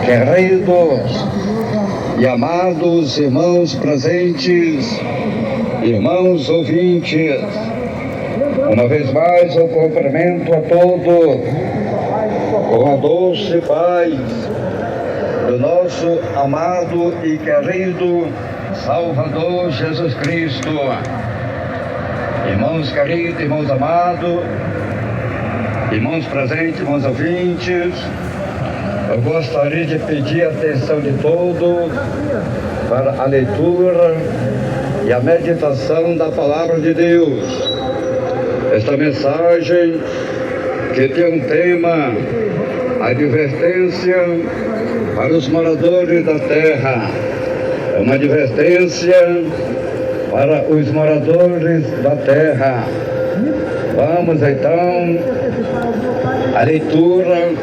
Queridos e amados irmãos presentes, irmãos ouvintes, uma vez mais eu cumprimento a todos com a doce paz do nosso amado e querido Salvador Jesus Cristo. Irmãos queridos, irmãos amados, irmãos presentes, irmãos ouvintes, eu gostaria de pedir a atenção de todos para a leitura e a meditação da Palavra de Deus. Esta mensagem que tem um tema, a advertência para os moradores da terra. É uma advertência para os moradores da terra. Vamos então à leitura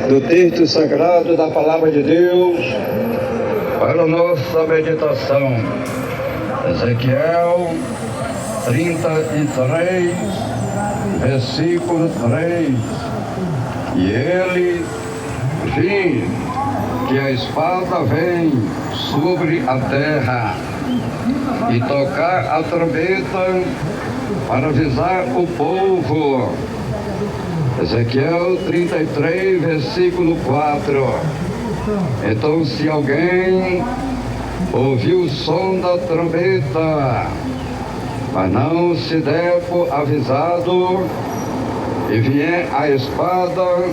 do texto sagrado da Palavra de Deus para a nossa meditação. Ezequiel 33, versículo 3. E ele viu que a espada vem sobre a terra, e tocar a trombeta para avisar o povo. Ezequiel 33, versículo 4. Então, se alguém ouviu o som da trombeta, mas não se der por avisado, e vier a espada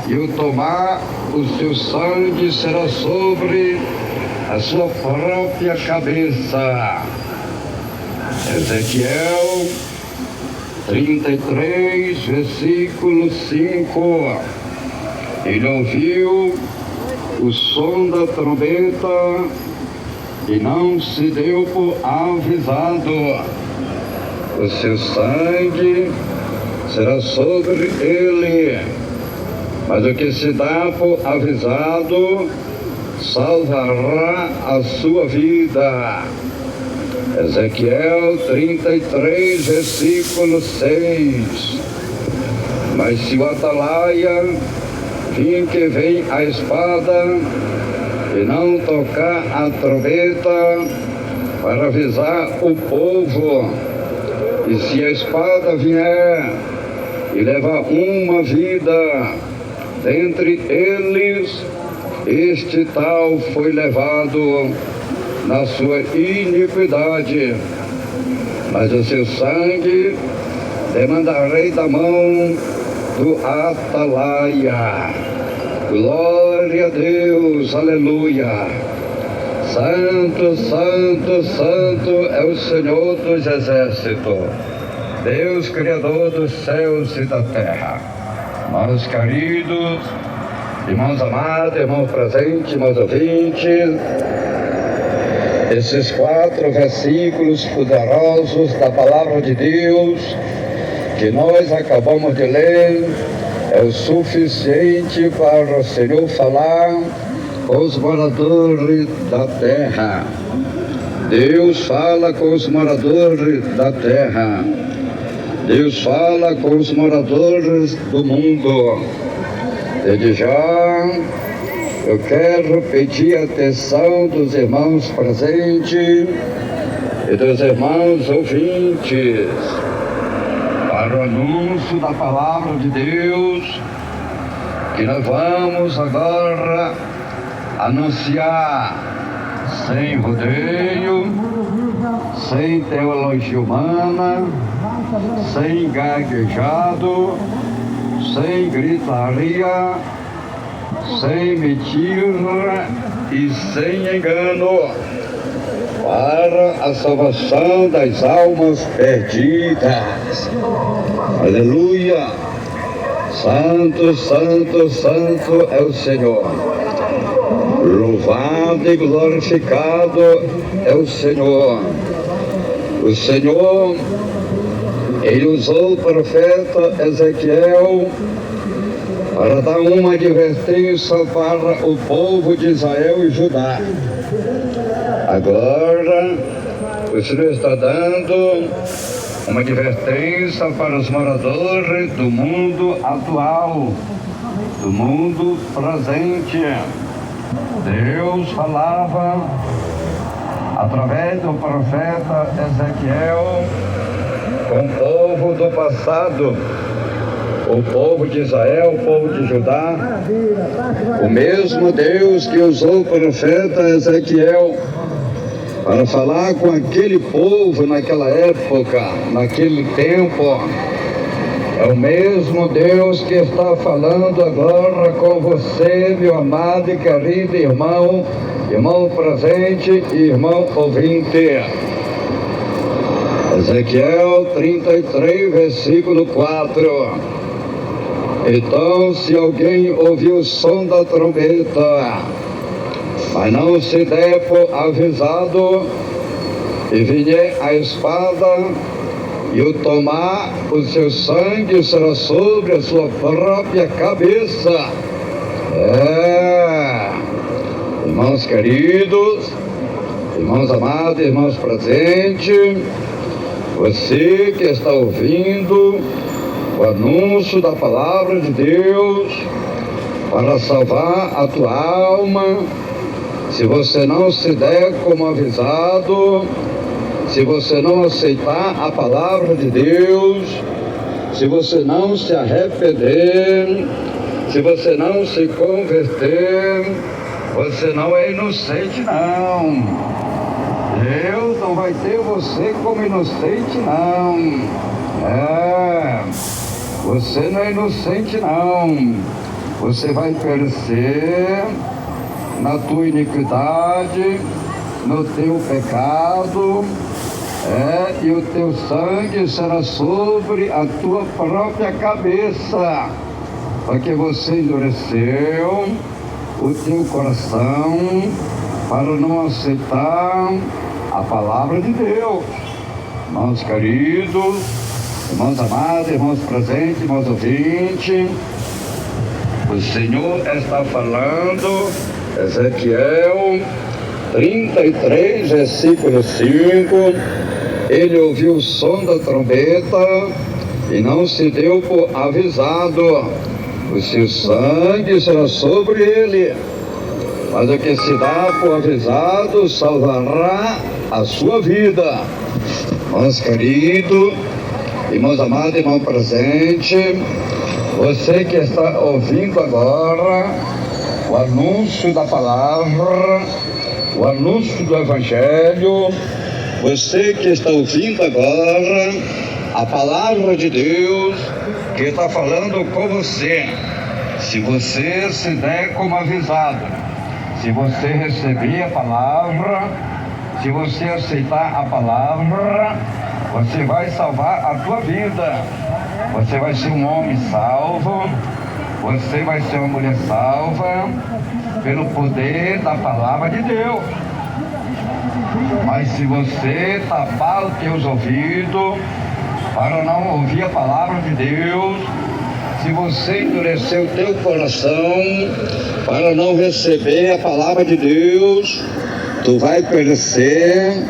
e o tomar, o seu sangue será sobre a sua própria cabeça. Ezequiel 33, versículo 5. Ele ouviu o som da trombeta e não se deu por avisado. O seu sangue será sobre ele, mas o que se dá por avisado salvará a sua vida. Ezequiel 33, versículo 6. Mas se o atalaia vir que vem a espada e não tocar a trombeta para avisar o povo, e se a espada vier e levar uma vida dentre eles, este tal foi levado na sua iniquidade, mas o seu sangue demandarei da mão do atalaia. Glória a Deus, aleluia. Santo, santo, santo é o Senhor dos exércitos, Deus Criador dos céus e da terra. Irmãos queridos, irmãos amados, irmãos presentes, irmãos ouvintes, esses 4 versículos poderosos da Palavra de Deus que nós acabamos de ler é o suficiente para o Senhor falar com os moradores da terra. Deus fala com os moradores da terra. Deus fala com os moradores do mundo. Desde já, eu quero pedir a atenção dos irmãos presentes e dos irmãos ouvintes para o anúncio da Palavra de Deus, que nós vamos agora anunciar sem rodeio, sem teologia humana, sem gaguejado, sem gritaria, sem mentira e sem engano, para a salvação das almas perdidas. Aleluia! Santo, santo, santo é o Senhor. Louvado e glorificado é o Senhor. O Senhor, Ele usou o profeta Ezequiel para dar uma advertência para o povo de Israel e Judá. Agora, o Senhor está dando uma advertência para os moradores do mundo atual, do mundo presente. Deus falava através do profeta Ezequiel com o povo do passado, o povo de Israel, o povo de Judá. O mesmo Deus que usou o profeta Ezequiel para falar com aquele povo naquela época, naquele tempo, é o mesmo Deus que está falando agora com você, meu amado e querido irmão, irmão presente e irmão ouvinte. Ezequiel 33, versículo 4. Então, se alguém ouvir o som da trombeta, mas não se der por avisado, e vier a espada, e o tomar, o seu sangue será sobre a sua própria cabeça. Irmãos queridos, irmãos amados, irmãos presentes, você que está ouvindo o anúncio da palavra de Deus para salvar a tua alma, se você não se der como avisado, se você não aceitar a palavra de Deus, se você não se arrepender, se você não se converter, você não é inocente, não. Deus não vai ter você como inocente, não. Você não é inocente, não. Você vai perecer na tua iniquidade, no teu pecado, e o teu sangue será sobre a tua própria cabeça, porque você endureceu o teu coração para não aceitar a palavra de Deus. Irmãos queridos, irmãos amados, irmãos presentes, irmãos ouvintes, o Senhor está falando, Ezequiel 33, versículo 5, ele ouviu o som da trombeta e não se deu por avisado, o seu sangue será sobre ele, mas o que se dá por avisado salvará a sua vida. Irmãos queridos, irmãos amados, irmão presente, você que está ouvindo agora o anúncio da palavra, o anúncio do Evangelho, você que está ouvindo agora a palavra de Deus que está falando com você, se você se der como avisado, se você receber a palavra, se você aceitar a palavra, você vai salvar a tua vida. Você vai ser um homem salvo, você vai ser uma mulher salva pelo poder da palavra de Deus. Mas se você tapar os teus ouvidos para não ouvir a palavra de Deus, se você endurecer o teu coração para não receber a palavra de Deus, tu vai perecer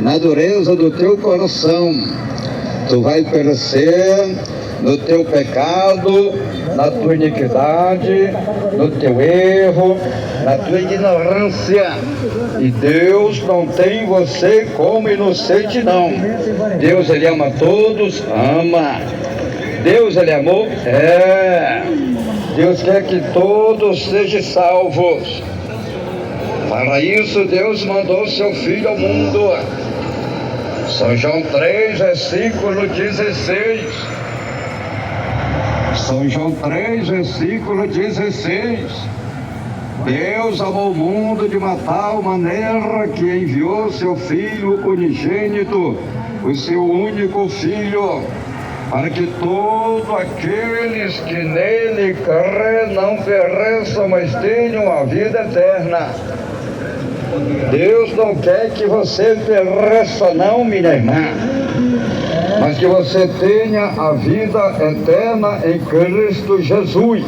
na dureza do teu coração, tu vai perecer no teu pecado, na tua iniquidade, no teu erro, na tua ignorância. E Deus não tem você como inocente, não. Deus, Ele ama todos, ama. Deus, Ele amou? Deus quer que todos sejam salvos. Para isso, Deus mandou seu Filho ao mundo. São João 3, versículo 16. São João 3, versículo 16. Deus amou o mundo de uma tal maneira que enviou seu Filho unigênito, o seu único Filho, para que todos aqueles que nele crêem não pereçam, mas tenham a vida eterna. Deus não quer que você pereça, não, minha irmã, mas que você tenha a vida eterna em Cristo Jesus.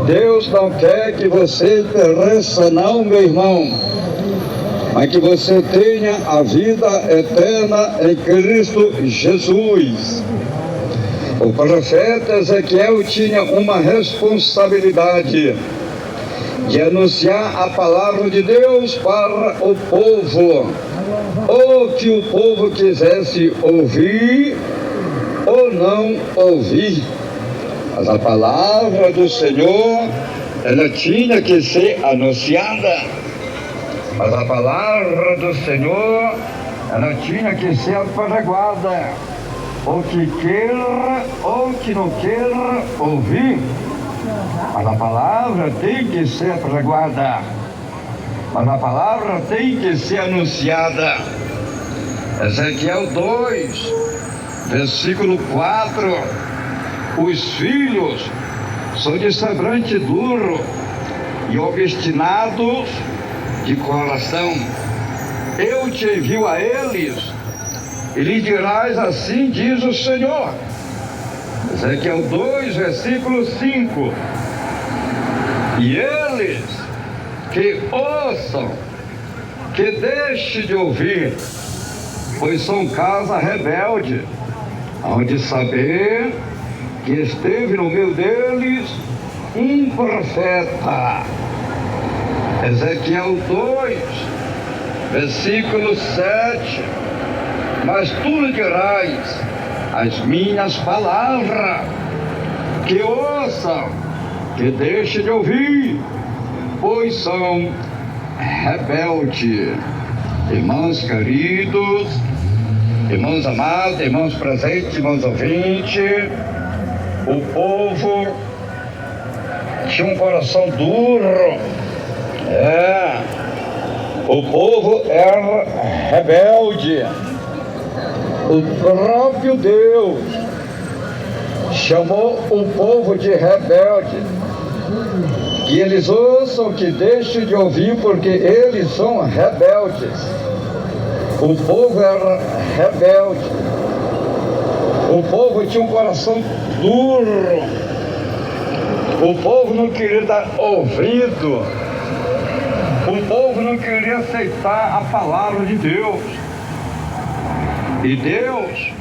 Deus não quer que você pereça, não, meu irmão, mas que você tenha a vida eterna em Cristo Jesus. O profeta Ezequiel tinha uma responsabilidade de anunciar a palavra de Deus para o povo, ou que o povo quisesse ouvir ou não ouvir. Mas a palavra do Senhor, ela tinha que ser anunciada. Mas a palavra do Senhor, ela tinha que ser apregoada. Ou que queira, ou que não queira ouvir. Mas a palavra tem que ser apregoada. Mas a palavra tem que ser anunciada. Ezequiel 2, versículo 4. Os filhos são de semblante duro e obstinados de coração. Eu te envio a eles e lhe dirás assim, diz o Senhor. Ezequiel 2, versículo 5. E eles que ouçam, que deixem de ouvir, pois são casa rebelde, onde saber que esteve no meio deles um profeta. Ezequiel 2, versículo 7. Mas tu lhe dirás as minhas palavras, que ouçam, que deixem de ouvir, pois são rebeldes. Irmãos queridos, irmãos amados, irmãos presentes, irmãos ouvintes, o povo tinha um coração duro, o povo era rebelde. O próprio Deus chamou o povo de rebelde. Que eles ouçam, que deixem de ouvir, porque eles são rebeldes. O povo era rebelde. O povo tinha um coração duro. O povo não queria dar ouvido. O povo não queria aceitar a palavra de Deus. E Deus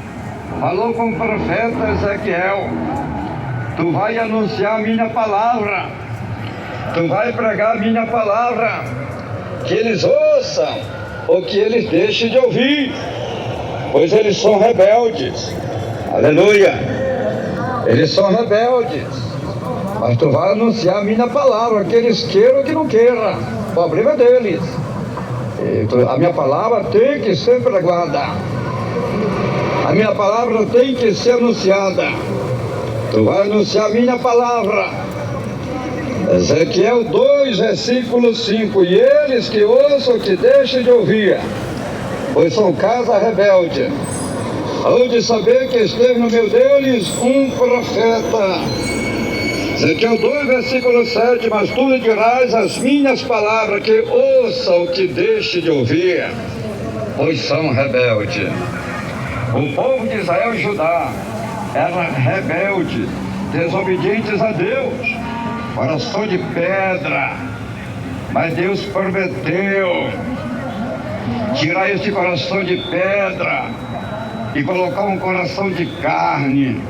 falou com o profeta Ezequiel: tu vai anunciar a minha palavra, tu vai pregar a minha palavra, que eles ouçam ou que eles deixem de ouvir, pois eles são rebeldes. Aleluia! Eles são rebeldes, mas tu vai anunciar a minha palavra, que eles queiram ou que não queiram, o problema é deles. A minha palavra tem que ser pregada. A minha palavra tem que ser anunciada. Tu vai anunciar a minha palavra. Ezequiel 2, versículo 5. E eles que ouçam, que deixem de ouvir, pois são casa rebelde, onde saber que esteve no meio deles um profeta. Ezequiel 2, versículo 7. Mas tu lhe dirás as minhas palavras, que ouçam, que deixem de ouvir, pois são rebeldes. O povo de Israel e Judá era rebelde, desobedientes a Deus, coração de pedra. Mas Deus prometeu tirar esse coração de pedra e colocar um coração de carne,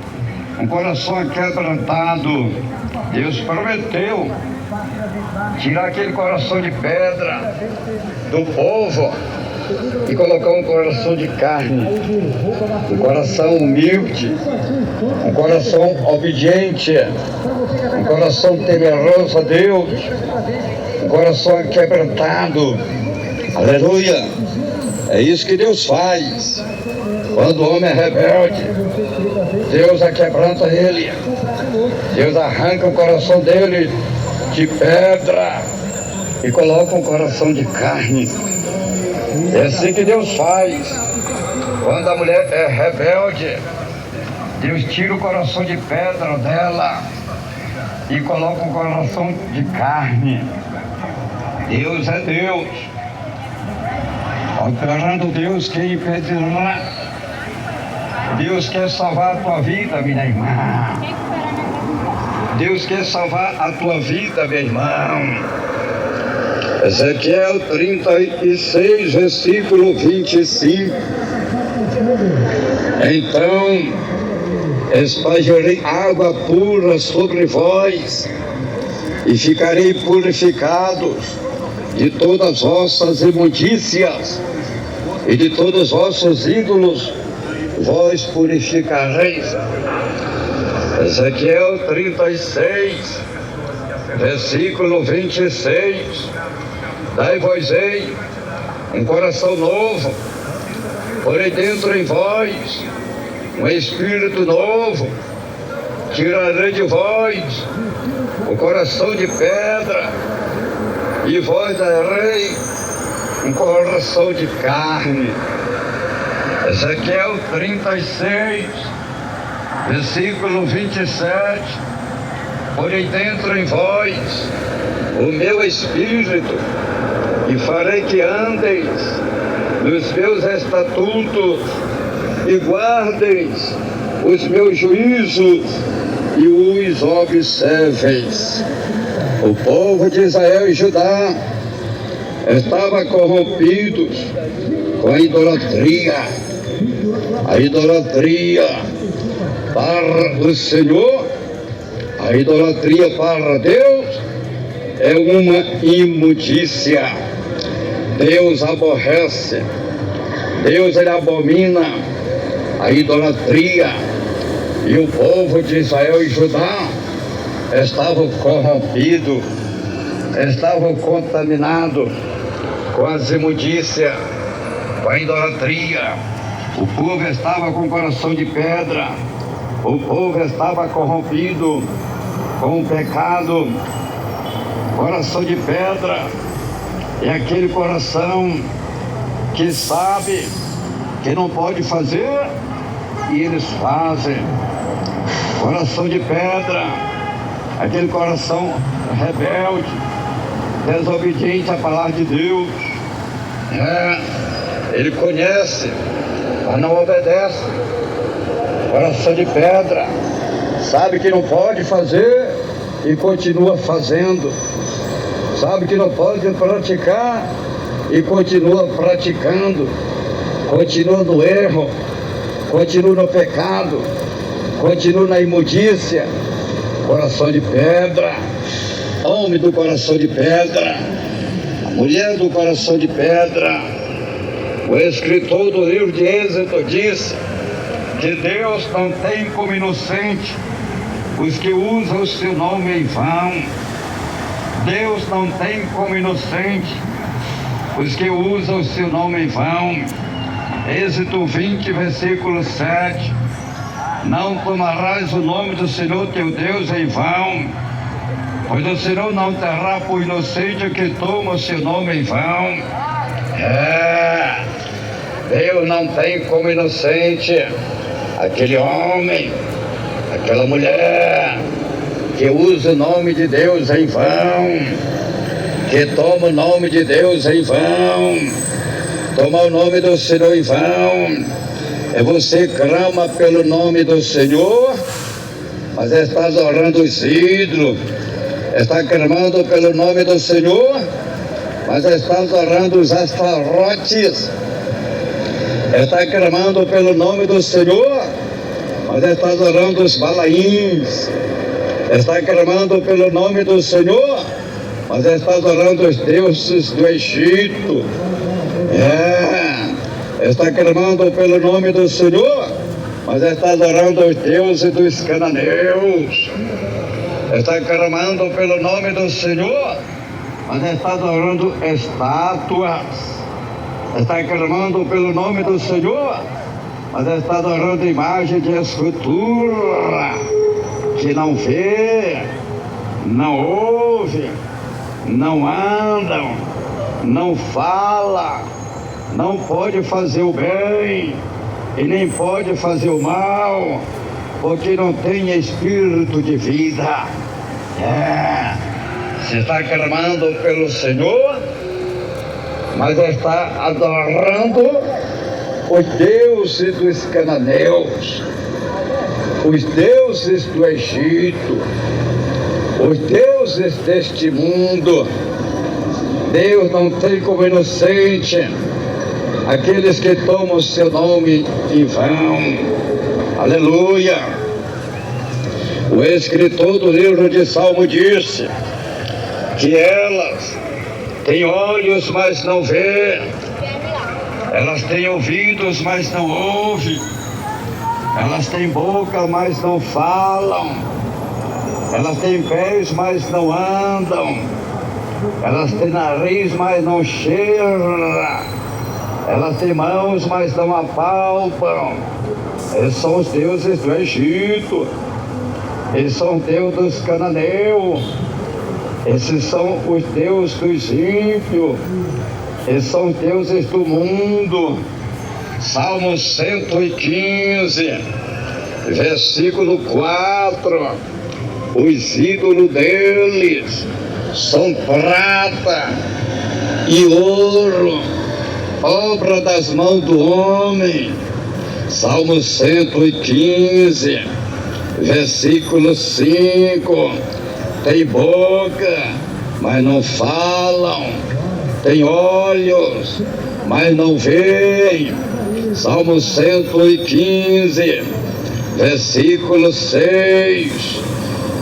um coração quebrantado. Deus prometeu tirar aquele coração de pedra do povo e colocar um coração de carne, um coração humilde, um coração obediente, um coração temeroso a Deus, um coração quebrantado. Aleluia! É isso que Deus faz. Quando o homem é rebelde, Deus quebranta ele. Deus arranca o coração dele de pedra e coloca um coração de carne. É assim que Deus faz. Quando a mulher é rebelde, Deus tira o coração de pedra dela e coloca um coração de carne. Deus é Deus. Operando Deus, quem impedirá? Deus quer salvar a tua vida, minha irmã. Deus quer salvar a tua vida, meu irmão. Ezequiel 36, versículo 25. Então Espargirei água pura sobre vós, e ficarei purificados de todas as vossas imundícias, e de todos os vossos ídolos vós purificareis. Ezequiel 36, versículo 26. Dai-vos-ei um coração novo, porém dentro em vós um espírito novo. Tirarei de vós o coração de pedra, e vós darei um coração de carne. Ezequiel 36, versículo 27. Porém dentro em vós o meu espírito, e farei que andeis nos meus estatutos, e guardeis os meus juízos, e os observeis. O povo de Israel e Judá estava corrompidos com a idolatria. A idolatria para o Senhor, a idolatria para Deus é uma imundícia. Deus aborrece, Deus ele abomina a idolatria. E o povo de Israel e Judá estavam corrompidos, estavam contaminados com as imundícias, com a idolatria. O povo estava com o coração de pedra, o povo estava corrompido com o pecado. Coração de pedra é aquele coração que sabe que não pode fazer e eles fazem. Coração de pedra, aquele coração rebelde, desobediente à palavra de Deus. Ele conhece, mas não obedece. Coração de pedra, sabe que não pode fazer e continua fazendo. Sabe que não pode praticar e continua praticando. Continua no erro, continua no pecado, continua na imundícia. Coração de pedra, homem do coração de pedra, mulher do coração de pedra. O escritor do livro de Êxodo disse que Deus não tem como inocente os que usam o seu nome em vão. Deus não tem como inocente os que usam o seu nome em vão. Êxodo 20, versículo 7. Não tomarás o nome do Senhor teu Deus em vão, pois o Senhor não terá por inocente o que toma o seu nome em vão. Deus não tem como inocente aquele homem, aquela mulher que usa o nome de Deus em vão, que toma o nome de Deus em vão. Tomar o nome do Senhor em vão é você clama pelo nome do Senhor, mas está orando os ídolos. Está clamando pelo nome do Senhor, mas está orando os astarotes. Está clamando pelo nome do Senhor, mas está orando os balaíns. Está clamando pelo nome do Senhor, mas está orando os deuses do Egito. Está clamando pelo nome do Senhor, mas está adorando os deuses dos cananeus. Está clamando pelo nome do Senhor, mas está adorando estátuas. Está clamando pelo nome do Senhor, mas está adorando imagem de escultura, que não vê, não ouve, não andam, não fala, não pode fazer o bem e nem pode fazer o mal, porque não tem espírito de vida. Se está clamando pelo Senhor, mas está adorando os deuses dos cananeus, os deuses do Egito, os deuses deste mundo. Deus não tem como inocente aqueles que tomam o seu nome em vão. Aleluia! O escritor do livro de Salmo disse que elas têm olhos, mas não vê, elas têm ouvidos, mas não ouvem, elas têm boca, mas não falam, elas têm pés, mas não andam, elas têm nariz, mas não cheiram, elas têm mãos, mas não apalpam. Esses são os deuses do Egito, eles são deuses dos cananeus, esses são os deuses dos ímpios, esses são os deuses do mundo. Salmo 115, versículo 4, os ídolos deles são prata e ouro, obra das mãos do homem. Salmo 115, versículo 5, tem boca, mas não falam, tem olhos, mas não veem. Salmo 115, versículo 6,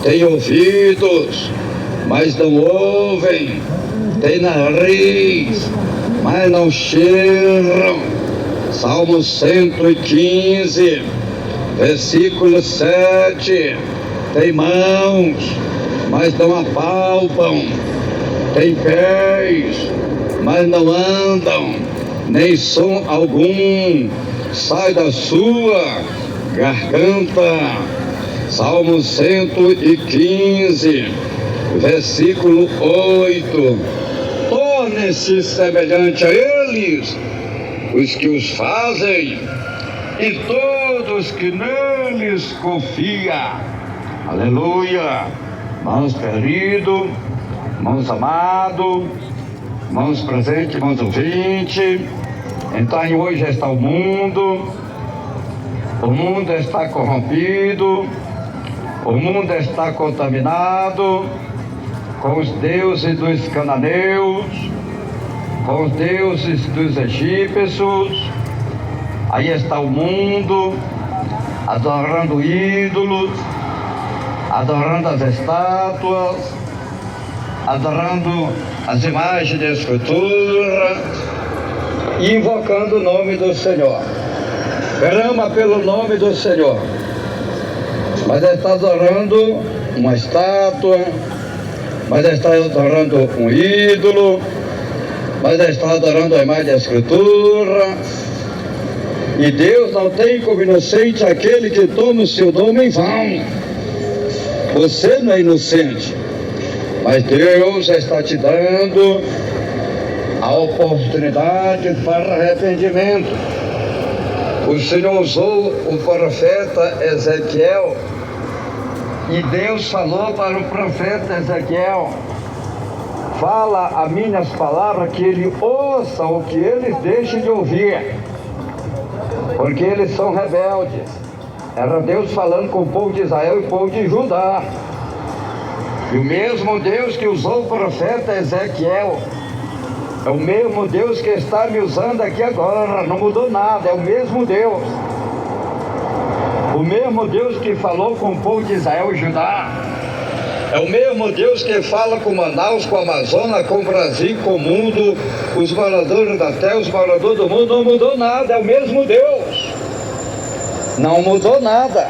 tem ouvidos, mas não ouvem, tem nariz, mas não cheiram. Salmo 115, versículo 7, tem mãos, mas não apalpam, tem pés, mas não andam, nem som algum sai da sua garganta. Salmo 115, versículo 8, torne-se semelhante a eles os que os fazem e todos que neles confiam. Aleluia! Irmãos queridos, irmãos amados, irmãos presentes, irmãos ouvintes, então hoje está o mundo está corrompido, o mundo está contaminado com os deuses dos cananeus, com os deuses dos egípcios. Aí está o mundo adorando ídolos, adorando as estátuas, adorando as imagens de escultura e invocando o nome do Senhor. Clama pelo nome do Senhor, mas está adorando uma estátua, mas está adorando um ídolo, mas está adorando a imagem da escritura. E Deus não tem como inocente aquele que toma o seu nome em vão. Você não é inocente, mas Deus está te dando a oportunidade para arrependimento. O Senhor usou o profeta Ezequiel e Deus falou para o profeta Ezequiel: fala as minhas palavras, que ele ouça o que eles deixem de ouvir, porque eles são rebeldes. Era Deus falando com o povo de Israel e o povo de Judá. E o mesmo Deus que usou o profeta Ezequiel é o mesmo Deus que está me usando aqui agora. Não mudou nada, é o mesmo Deus. O mesmo Deus que falou com o povo de Israel e Judá é o mesmo Deus que fala com Manaus, com Amazonas, com o Brasil, com o mundo, os moradores da terra, os moradores do mundo. Não mudou nada, é o mesmo Deus. Não mudou nada,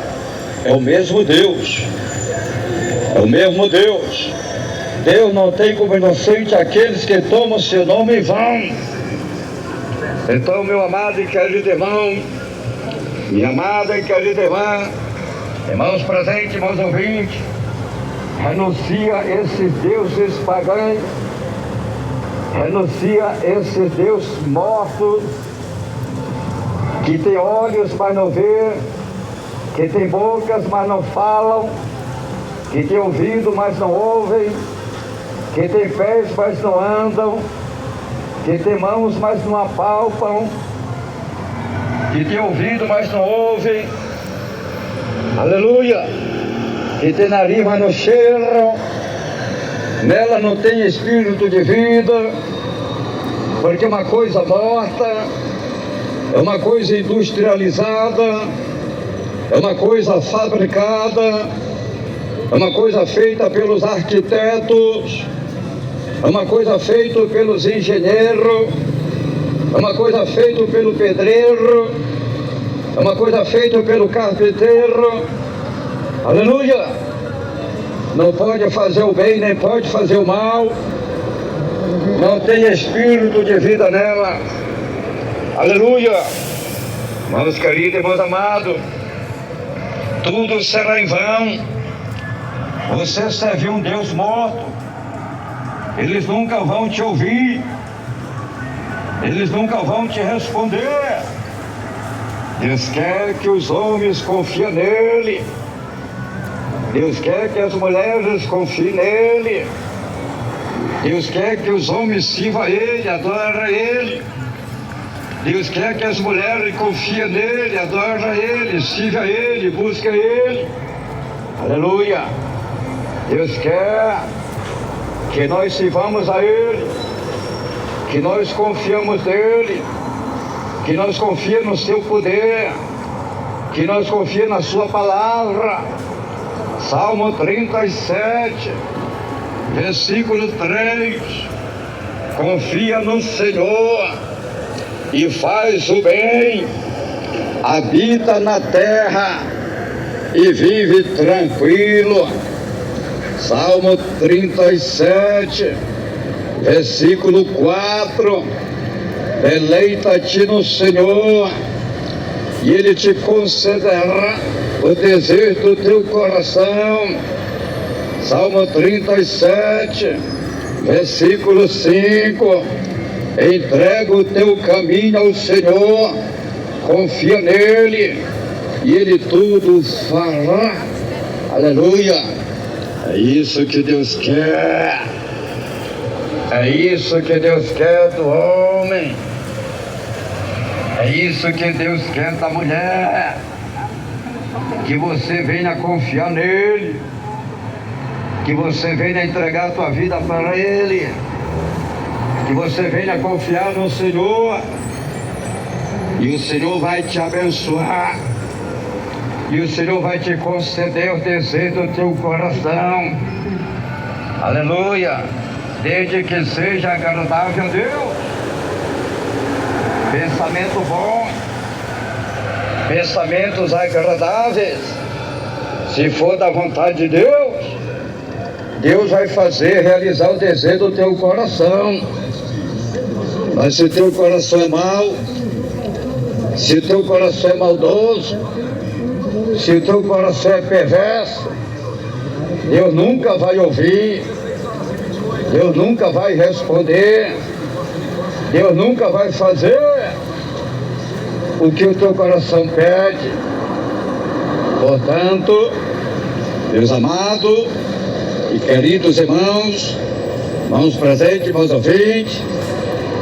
é o mesmo Deus. É o mesmo Deus. Deus não tem como inocente aqueles que tomam seu nome em vão. Então, meu amado e querido irmão, minha amada e querida irmã, irmãos presentes, irmãos ouvintes, renuncia esses deuses pagãos, renuncia esses deuses mortos, que tem olhos, mas não vê, que tem bocas, mas não falam, que tem ouvido, mas não ouvem, que tem pés, mas não andam, que tem mãos, mas não apalpam, que tem ouvido, mas não ouvem. Aleluia! Que tem nariz, mas não cheiram. Nela não tem espírito de vida, porque é uma coisa morta, é uma coisa industrializada, é uma coisa fabricada, é uma coisa feita pelos arquitetos, é uma coisa feita pelos engenheiros, é uma coisa feita pelo pedreiro, é uma coisa feita pelo carpinteiro. Aleluia! Não pode fazer o bem, nem pode fazer o mal. Não tem espírito de vida nela. Aleluia! Irmãos queridos, irmãos amados, tudo será em vão. Você serviu um Deus morto. Eles nunca vão te ouvir. Eles nunca vão te responder. Deus quer que os homens confiem nele. Deus quer que as mulheres confiem nele. Deus quer que os homens sirvam a ele, adorem a ele. Deus quer que as mulheres confiem nele, adorem a ele, sirvam a ele, busquem a ele. Aleluia! Deus quer que nós sirvamos a ele, que nós confiamos nele, que nós confiemos no seu poder, que nós confiemos na sua palavra. Salmo 37, versículo 3. Confia no Senhor e faz o bem, habita na terra e vive tranquilo. Salmo 37, versículo 4. Deleita-te no Senhor e Ele te concederá o desejo do teu coração. Salmo 37, versículo 5. Entrega o teu caminho ao Senhor, confia nele e Ele tudo fará. Aleluia! É isso que Deus quer. É isso que Deus quer do homem. É isso que Deus quer da mulher. Que você venha confiar nele. Que você venha entregar a tua vida para ele. Que você venha confiar no Senhor. E o Senhor vai te abençoar. E o Senhor vai te conceder o desejo do teu coração. Aleluia! Desde que seja agradável a Deus. Pensamento bom. Pensamentos agradáveis. Se for da vontade de Deus, Deus vai fazer, realizar o desejo do teu coração. Mas se teu coração é mau, se teu coração é maldoso, se teu coração é perverso, Deus nunca vai ouvir, Deus nunca vai responder, Deus nunca vai fazer o que o teu coração pede. Portanto, meus amados e queridos irmãos, irmãos presentes, irmãos ouvintes,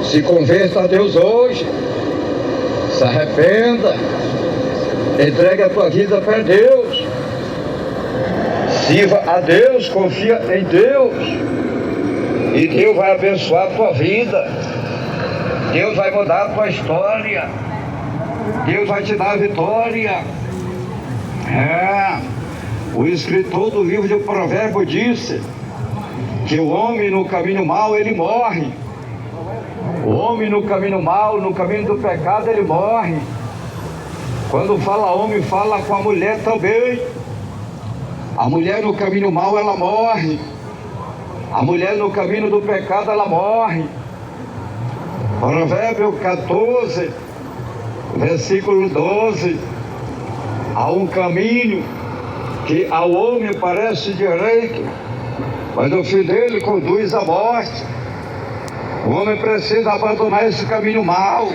se converta a Deus hoje, se arrependa, entregue a tua vida para Deus, sirva a Deus, confia em Deus, e Deus vai abençoar a tua vida, Deus vai mudar a tua história, Deus vai te dar a vitória. O escritor do livro de Provérbios disse que o homem no caminho mau ele morre. O homem no caminho mau, no caminho do pecado, ele morre. Quando fala homem, fala com a mulher também. A mulher no caminho mau, ela morre. A mulher no caminho do pecado, ela morre. Provérbios 14, versículo 12. Há um caminho que ao homem parece direito, mas o fim dele conduz à morte. O homem precisa abandonar esse caminho mau,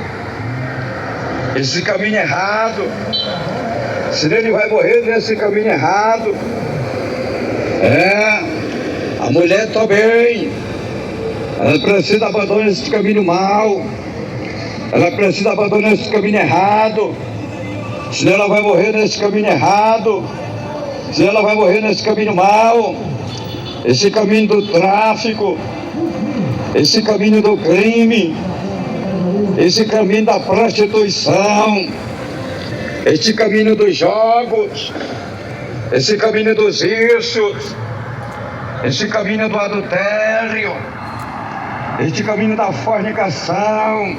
esse caminho errado, senão ele vai morrer nesse caminho errado. A mulher também, ela precisa abandonar esse caminho mau, ela precisa abandonar esse caminho errado, senão ela vai morrer nesse caminho errado, senão ela vai morrer nesse caminho mau, esse caminho do tráfico, esse caminho do crime, esse caminho da prostituição, esse caminho dos jogos, esse caminho dos vícios, esse caminho do adultério, este caminho da fornicação,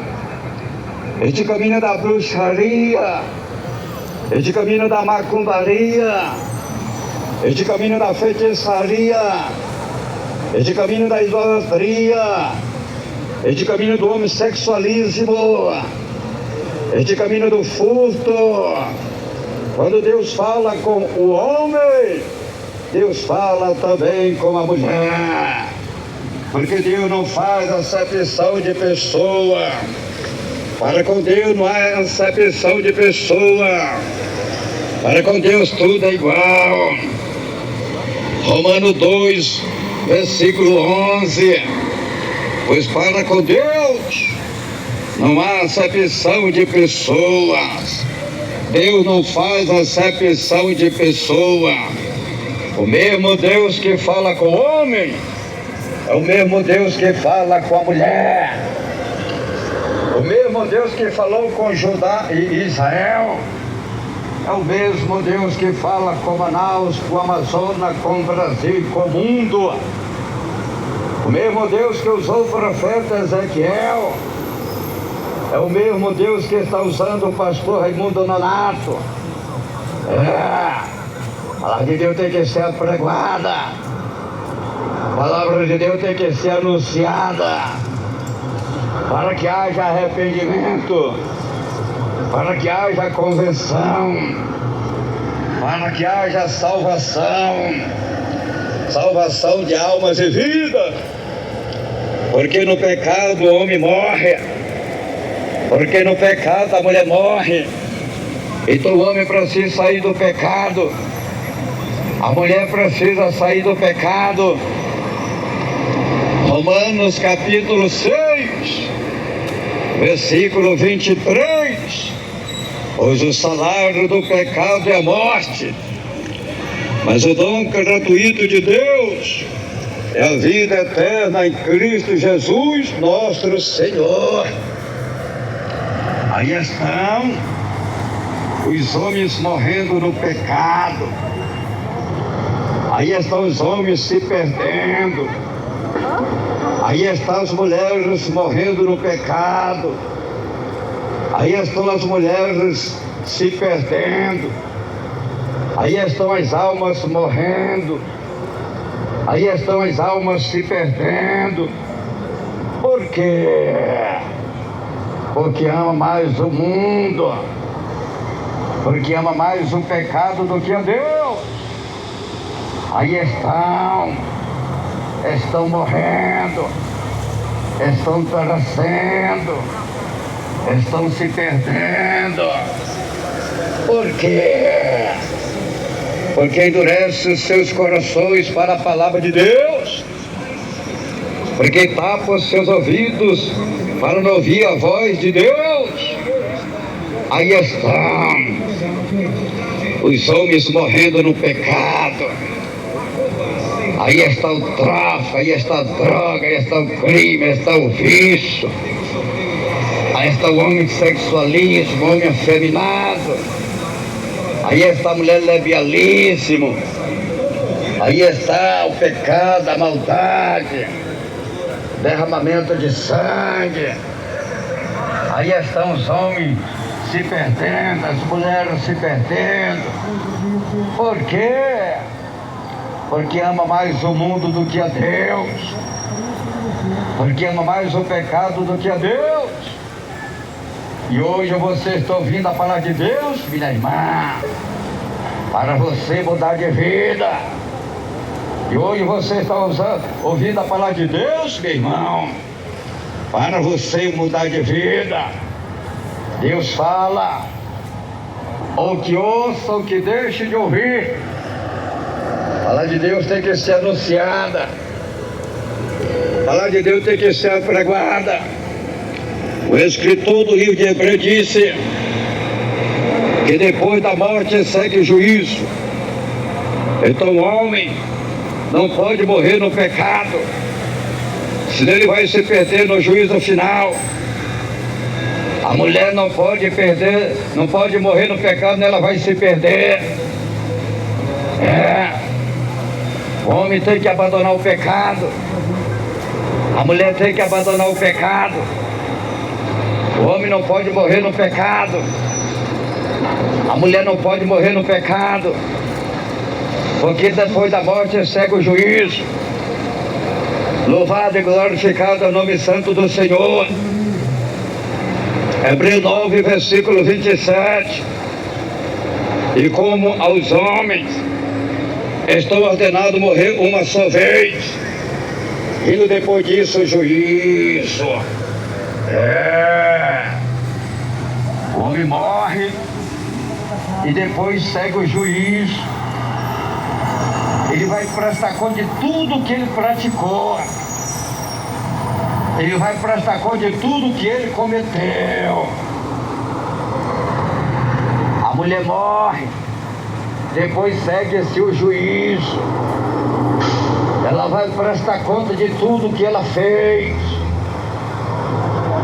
este caminho da bruxaria, este caminho da macumbaria, este caminho da feitiçaria, este caminho da idolatria, este caminho do homossexualismo, este caminho do furto. Quando Deus fala com o homem, Deus fala também com a mulher, porque Deus não faz acepção de pessoa. Para com Deus não há acepção de pessoa. Para com Deus tudo é igual. Romanos 2, versículo 11. Pois para com Deus não há acepção de pessoas. Deus não faz acepção de pessoa. O mesmo Deus que fala com o homem é o mesmo Deus que fala com a mulher. O mesmo Deus que falou com Judá e Israel é o mesmo Deus que fala com Manaus, com o Amazonas, com o Brasil, com o mundo. O mesmo Deus que usou o profeta Ezequiel é o mesmo Deus que está usando o pastor Raimundo Nonato. A palavra de Deus tem que ser apregoada. A palavra de Deus tem que ser anunciada, para que haja arrependimento, para que haja conversão, para que haja salvação, salvação de almas e vida. Porque no pecado o homem morre, porque no pecado a mulher morre. Então o homem precisa sair do pecado, a mulher precisa sair do pecado. Romanos capítulo 6, versículo 23. Pois o salário do pecado é a morte, mas o dom gratuito de Deus é a vida eterna em Cristo Jesus, nosso Senhor. Aí estão os homens morrendo no pecado. Aí estão os homens se perdendo. Aí estão as mulheres morrendo no pecado. Aí estão as mulheres se perdendo. Aí estão as almas morrendo. Aí estão as almas se perdendo. Por quê? Porque ama mais o mundo. Porque ama mais o pecado do que a Deus. Aí estão morrendo, estão perecendo, estão se perdendo. Por quê? Porque endurece os seus corações para a palavra de Deus, porque tapa os seus ouvidos para não ouvir a voz de Deus. Aí estão os homens morrendo no pecado. Aí está o tráfico, aí está a droga, aí está o crime, aí está o vício. Aí está o homem sexualismo, o homem afeminado. Aí está a mulher levialíssimo. Aí está o pecado, a maldade, derramamento de sangue. Aí estão os homens se perdendo, as mulheres se perdendo. Por quê? Porque ama mais o mundo do que a Deus. Porque ama mais o pecado do que a Deus. E hoje você está ouvindo a palavra de Deus, minha irmã, para você mudar de vida. E hoje você está ouvindo a palavra de Deus, meu irmão, para você mudar de vida. Deus fala, ou que ouça ou que deixe de ouvir. A palavra de Deus tem que ser anunciada. A palavra de Deus tem que ser apregoada. O escritor do livro de Hebreus disse que depois da morte segue o juízo. Então o homem não pode morrer no pecado, senão ele vai se perder no juízo final. A mulher não pode morrer no pecado, ela vai se perder. O homem tem que abandonar o pecado. A mulher tem que abandonar o pecado. O homem não pode morrer no pecado. A mulher não pode morrer no pecado. Porque depois da morte segue o juízo. Louvado e glorificado é o nome santo do Senhor. Hebreus 9, versículo 27. E como aos homens estou ordenado morrer uma só vez, e depois disso o juízo. O homem morre e depois segue o juízo. Ele vai prestar conta de tudo que ele praticou. Ele vai prestar conta de tudo que ele cometeu. A mulher morre, depois segue-se o juízo. Ela vai prestar conta de tudo que ela fez.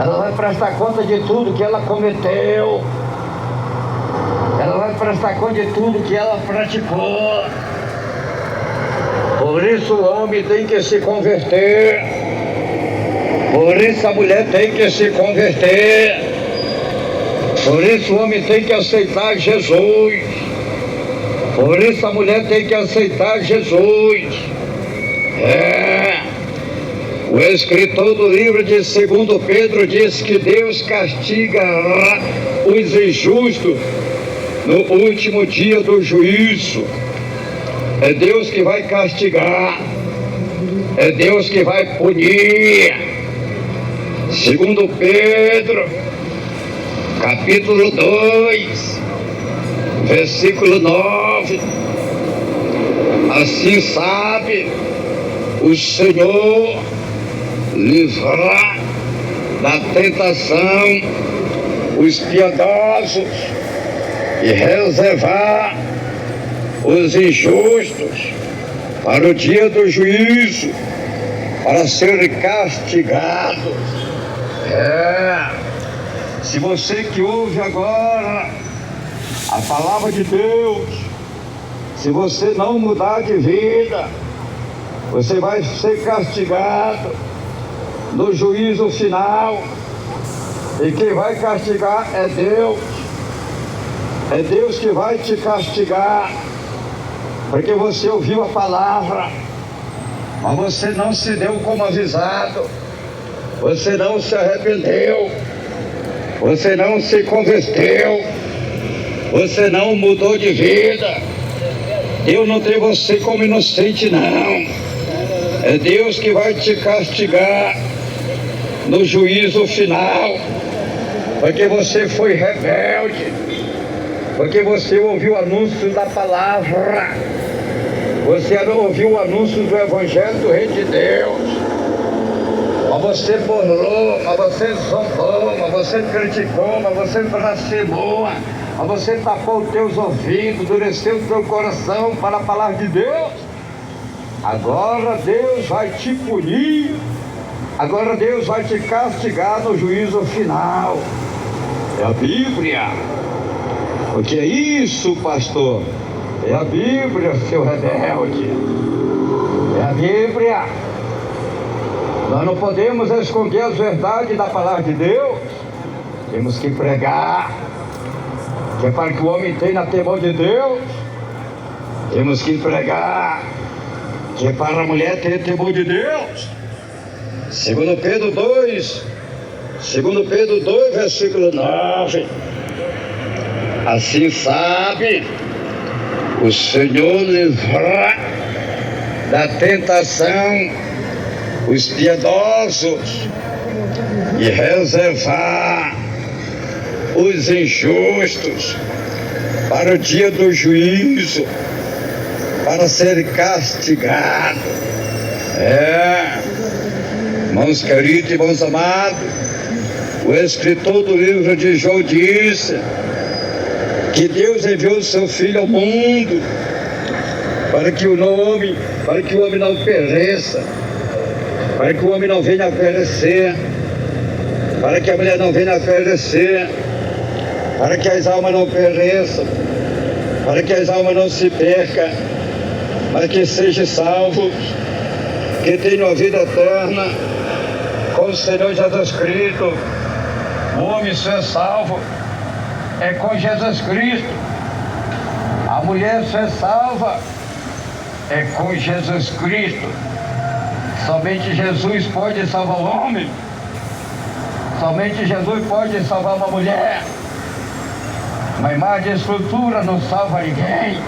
Ela vai prestar conta de tudo que ela cometeu. Ela vai prestar conta de tudo que ela praticou. Por isso o homem tem que se converter. Por isso a mulher tem que se converter. Por isso o homem tem que aceitar Jesus. Por isso a mulher tem que aceitar Jesus. O escritor do livro de 2 Pedro diz que Deus castigará os injustos no último dia do juízo. É Deus que vai castigar. É Deus que vai punir. 2 Pedro, capítulo 2, versículo 9. Assim sabe o Senhor livrar da tentação os piedosos e reservar os injustos para o dia do juízo, para serem castigados. Se você que ouve agora a palavra de Deus, se você não mudar de vida, você vai ser castigado no juízo final. E quem vai castigar é Deus. É Deus que vai te castigar, porque você ouviu a palavra, mas você não se deu como avisado. Você não se arrependeu. Você não se converteu. Você não mudou de vida. Deus não tem você como inocente, não. É Deus que vai te castigar no juízo final, porque você foi rebelde, porque você ouviu o anúncio da palavra, você ouviu o anúncio do Evangelho do Reino de Deus, mas você burlou, mas você zombou, mas você criticou, mas você blasfemou, mas você tapou os teus ouvidos, endureceu o teu coração para a palavra de Deus. Agora Deus vai te punir. Agora Deus vai te castigar no juízo final. É a Bíblia. O que é isso, pastor? É a Bíblia, seu rebelde. É a Bíblia. Nós não podemos esconder as verdades da palavra de Deus. Temos que pregar. Que é para que o homem tenha temor de Deus. Temos que pregar. Que é para a mulher ter temor de Deus. 2 Pedro 2, versículo 9. Assim sabe o Senhor livrar da tentação os piedosos e reservar os injustos para o dia do juízo, para ser castigado. Irmãos queridos, irmãos amados, o escritor do livro de João disse que Deus enviou o seu Filho ao mundo para que o homem não pereça, para que o homem não venha a perecer, para que a mulher não venha a perecer, para que as almas não pereçam, para que as almas não se percam, mas que sejam salvos, que tenham a vida eterna com o Senhor Jesus Cristo. O homem só é salvo é com Jesus Cristo. A mulher só é salva é com Jesus Cristo. Somente Jesus pode salvar o homem. Somente Jesus pode salvar uma mulher. Uma imagem de escultura não salva ninguém.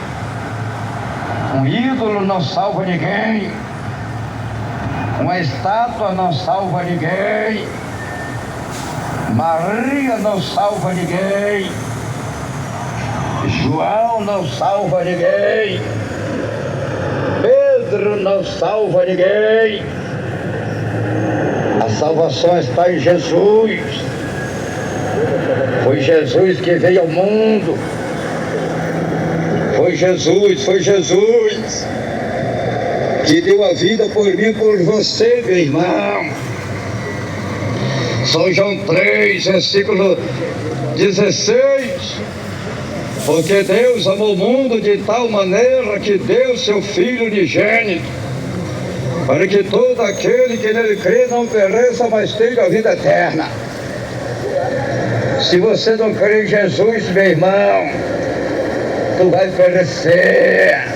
Um ídolo não salva ninguém. Uma estátua não salva ninguém. Maria não salva ninguém. João não salva ninguém. Pedro não salva ninguém. A salvação está em Jesus. Foi Jesus que veio ao mundo. Foi Jesus que deu a vida por mim e por você, meu irmão. São João 3, versículo 16. Porque Deus amou o mundo de tal maneira que deu seu Filho unigênito, para que todo aquele que nele crê não pereça, mas tenha a vida eterna. Se você não crê em Jesus, meu irmão, tu vai perecer.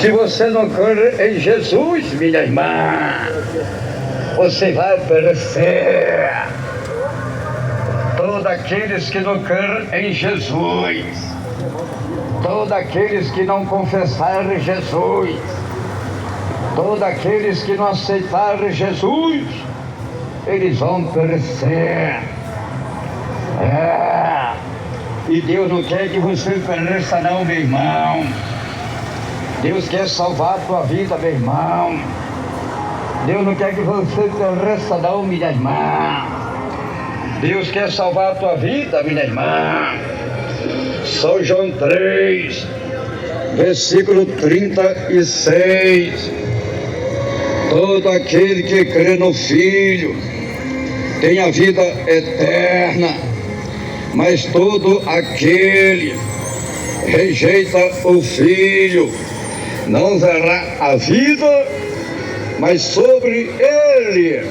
Se você não crê em Jesus, minha irmã, você vai perecer. Todos aqueles que não creem em Jesus, todos aqueles que não confessarem Jesus, todos aqueles que não aceitarem Jesus, eles vão perecer. E Deus não quer que você pereça não, meu irmão. Deus quer salvar a tua vida, meu irmão. Deus não quer que você pereça não, minha irmã. Deus quer salvar a tua vida, minha irmã. São João 3, versículo 36. Todo aquele que crê no Filho tem a vida eterna, mas todo aquele que rejeita o Filho não verá a vida, mas sobre ele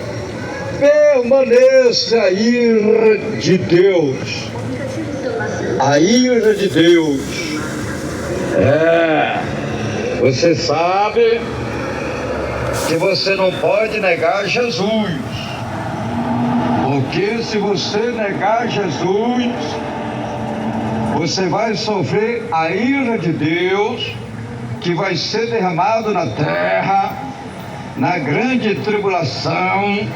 permanece a ira de Deus. A ira de Deus. Você sabe que você não pode negar Jesus. Porque se você negar Jesus, você vai sofrer a ira de Deus, que vai ser derramado na terra, na grande tribulação,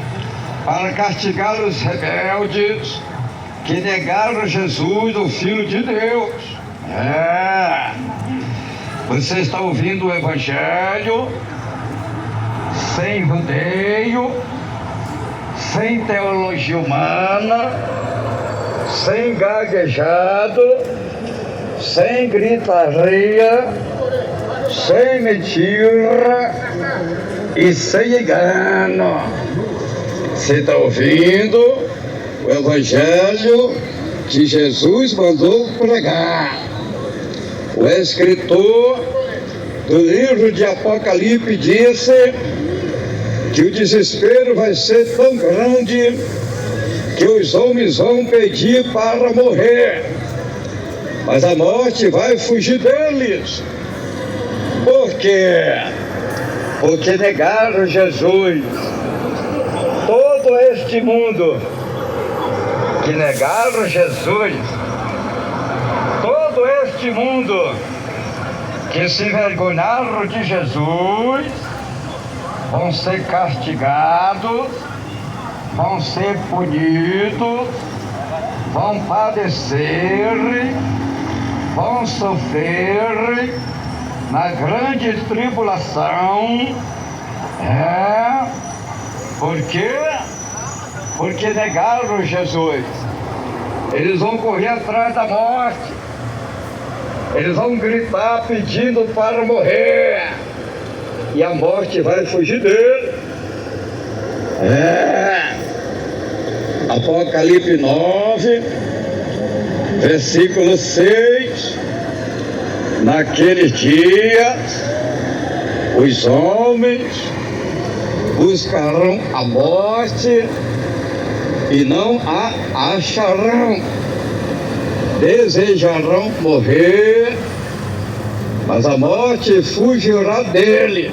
para castigar os rebeldes que negaram Jesus, o Filho de Deus. Você está ouvindo o Evangelho sem rodeio, sem teologia humana, sem gaguejado, sem gritaria, sem mentira e sem engano. Você está ouvindo o Evangelho que Jesus mandou pregar. O escritor do livro de Apocalipse disse que o desespero vai ser tão grande que os homens vão pedir para morrer, mas a morte vai fugir deles. Por quê? Porque negaram Jesus. Todo este mundo que negaram Jesus, todo este mundo que se envergonharam de Jesus, vão ser castigados, vão ser punidos, vão padecer, vão sofrer na grande tribulação. Por quê? Porque negaram Jesus. Eles vão correr atrás da morte. Eles vão gritar pedindo para morrer. E a morte vai fugir dele. Apocalipse 9, versículo 6. Naqueles dias, os homens buscarão a morte e não a acharão. Desejarão morrer, mas a morte fugirá dele.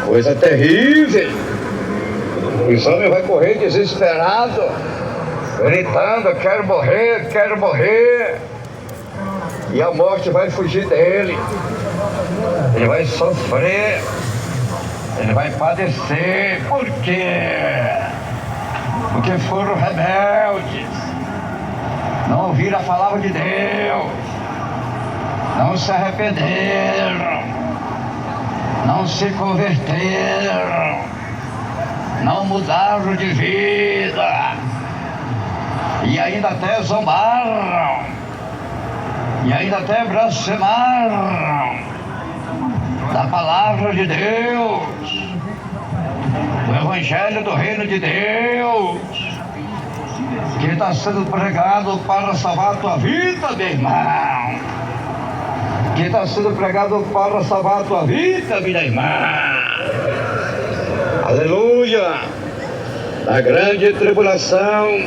Coisa terrível. Os homens vão correr desesperado, gritando: quero morrer, quero morrer. E a morte vai fugir dele. Ele vai sofrer, ele vai padecer. Por quê? Porque foram rebeldes, não ouviram a palavra de Deus, não se arrependeram, não se converteram, não mudaram de vida, e ainda até zombaram, e ainda até blasfemaram da palavra de Deus, do Evangelho do Reino de Deus, que está sendo pregado para salvar a tua vida, meu irmão, que está sendo pregado para salvar a tua vida, minha irmã. Aleluia! Na grande tribulação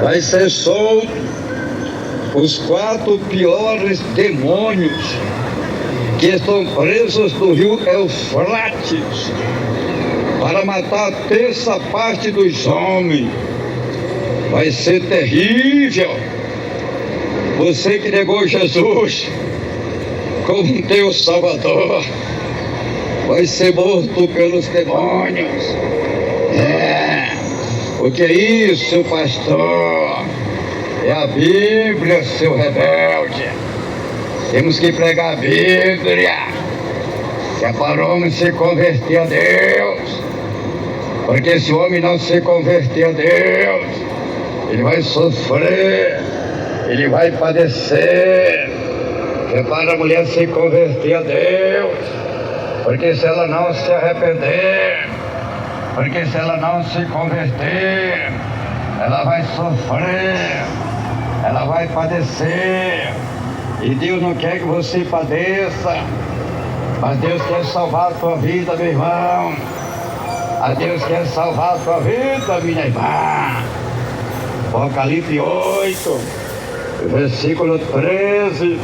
vai ser solto os 4 piores demônios que estão presos no rio Eufrates para matar a terça parte dos homens. Vai ser terrível. Você que negou Jesus como teu Salvador vai ser morto pelos demônios. O que é isso, pastor? É a Bíblia, seu rebelde. Temos que pregar a Bíblia, que é para o homem se converter a Deus. Porque se o homem não se converter a Deus, ele vai sofrer, ele vai padecer. É para a mulher se converter a Deus, porque se ela não se arrepender, porque se ela não se converter, ela vai sofrer, ela vai padecer. E Deus não quer que você padeça, mas Deus quer salvar a tua vida, meu irmão. A Deus quer salvar a tua vida, minha irmã. Apocalipse 8, versículo 13.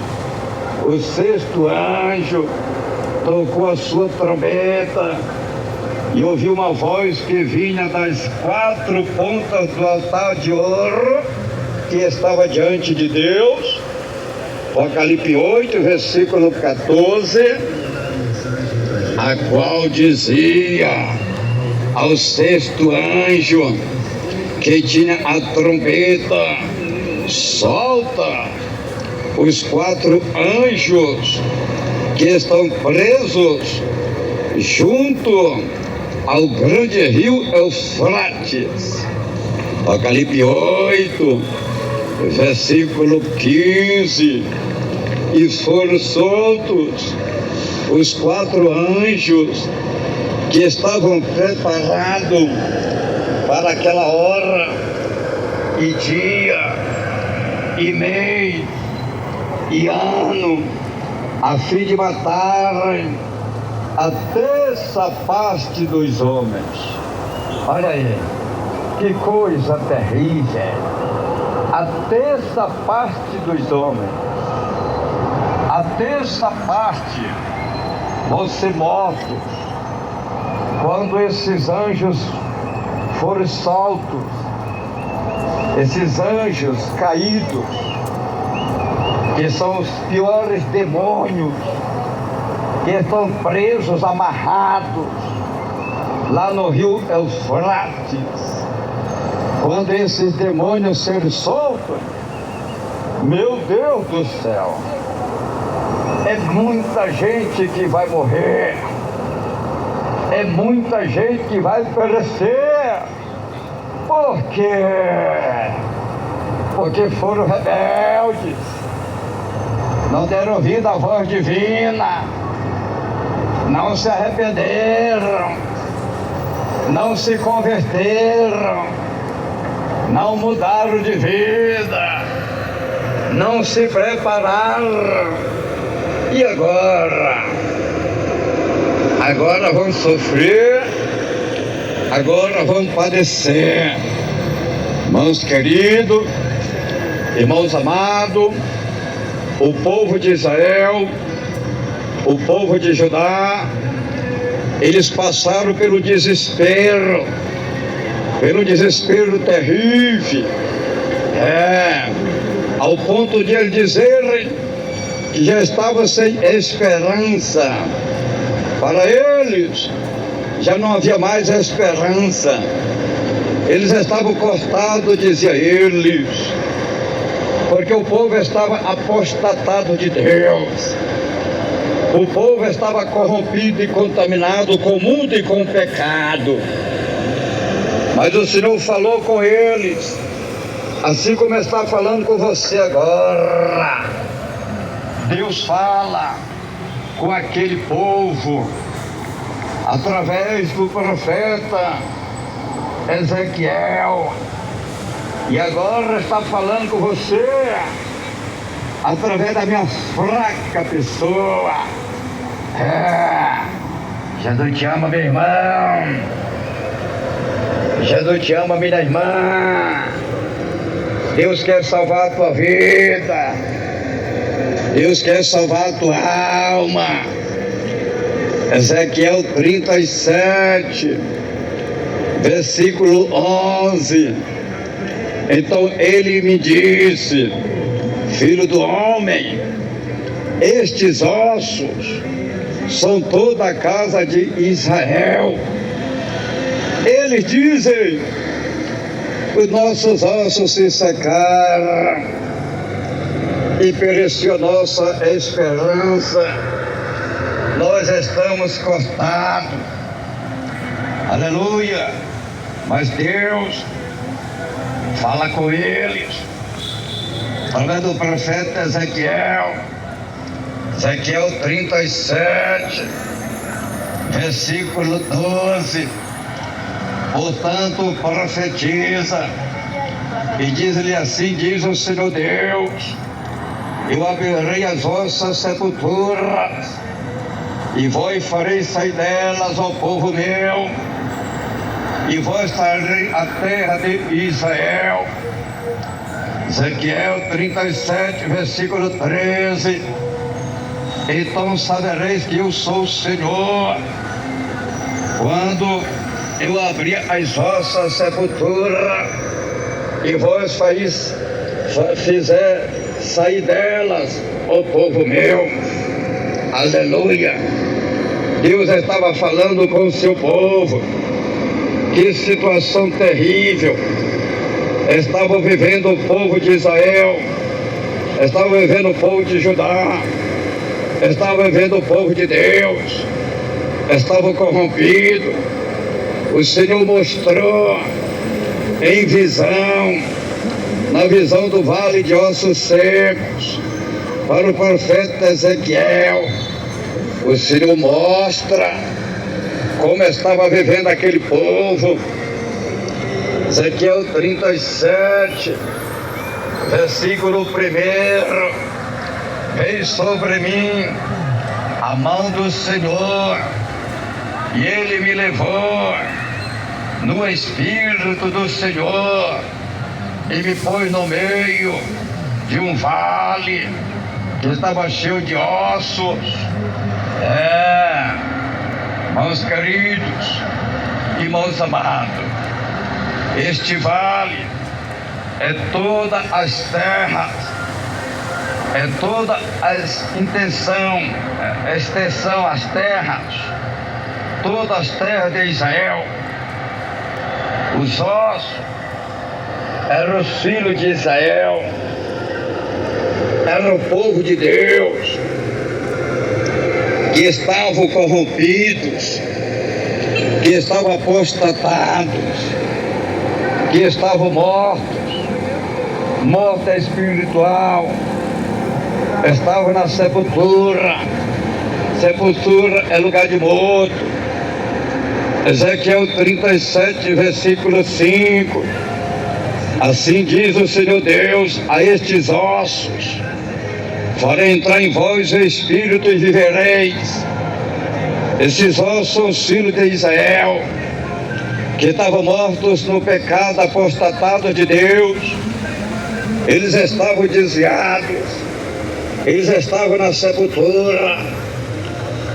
O 6º anjo tocou a sua trombeta e ouviu uma voz que vinha das 4 pontas do altar de ouro que estava diante de Deus. Apocalipse 8, versículo 14, a qual dizia ao 6º anjo que tinha a trombeta: solta os 4 anjos que estão presos junto ao grande rio Eufrates. Apocalipse 8, versículo 15. E foram soltos os 4 anjos que estavam preparados para aquela hora e dia e mês e ano, a fim de matarem a terça parte dos homens. Olha aí, que coisa terrível! A terça parte dos homens, a terça parte vão ser mortos quando esses anjos forem soltos, esses anjos caídos, que são os piores demônios, que estão presos, amarrados lá no rio Eufrates. Quando esses demônios serem soltos, meu Deus do céu, é muita gente que vai morrer, é muita gente que vai perecer. Por quê? Porque foram rebeldes, não deram ouvido à voz divina, não se arrependeram, não se converteram, não mudaram de vida, não se preparar. E agora? Agora vão sofrer, agora vão padecer. Irmãos queridos, irmãos amados, o povo de Israel, o povo de Judá, eles passaram pelo desespero terrível, ao ponto de eles dizerem que já estava sem esperança. Para eles já não havia mais esperança, eles estavam cortados, dizia eles, porque o povo estava apostatado de Deus, o povo estava corrompido e contaminado com o mundo e com o pecado. Mas o Senhor falou com eles, assim como está falando com você agora. Deus fala com aquele povo através do profeta Ezequiel, e agora está falando com você através da minha fraca pessoa. Jesus te ama, meu irmão. Jesus te ama, minha irmã. Deus quer salvar a tua vida, Deus quer salvar a tua alma. Ezequiel 37, versículo 11. Então ele me disse: filho do homem, estes ossos são toda a casa de Israel. Eles dizem: os nossos ossos se secaram e pereceu nossa esperança, nós estamos cortados. Aleluia! Mas Deus fala com eles através do profeta Ezequiel, Ezequiel 37, versículo 12. Portanto, profetiza e diz-lhe assim: diz o Senhor Deus, eu abrirei as vossas sepulturas e vós fareis sair delas ao povo meu, e vós trarei a terra de Israel. Ezequiel 37, versículo 13. Então sabereis que eu sou o Senhor, quando eu abrir as vossas sepulturas e vós fizer sair delas o povo meu. Aleluia! Deus estava falando com o seu povo. Que situação terrível estava vivendo o povo de Israel, estava vivendo o povo de Judá, estava vivendo o povo de Deus, estava corrompido. O Senhor mostrou em visão, na visão do vale de ossos secos, para o profeta Ezequiel. O Senhor mostra como estava vivendo aquele povo. Ezequiel 37, versículo 1. Veio sobre mim a mão do Senhor, e Ele me levou no Espírito do Senhor e me pôs no meio de um vale que estava cheio de ossos. Irmãos queridos, irmãos amados, este vale é todas as terras, é toda a extensão, as terras, todas as terras de Israel. Os ossos eram os filhos de Israel, era o povo de Deus, que estavam corrompidos, que estavam apostatados, que estavam mortos espiritual, estavam na sepultura. Sepultura é lugar de morto. Ezequiel 37, versículo 5. Assim diz o Senhor Deus a estes ossos: farei entrar em vós o Espírito e vivereis. Esses ossos são os filhos de Israel, que estavam mortos no pecado apostatado de Deus. Eles estavam desviados, eles estavam na sepultura.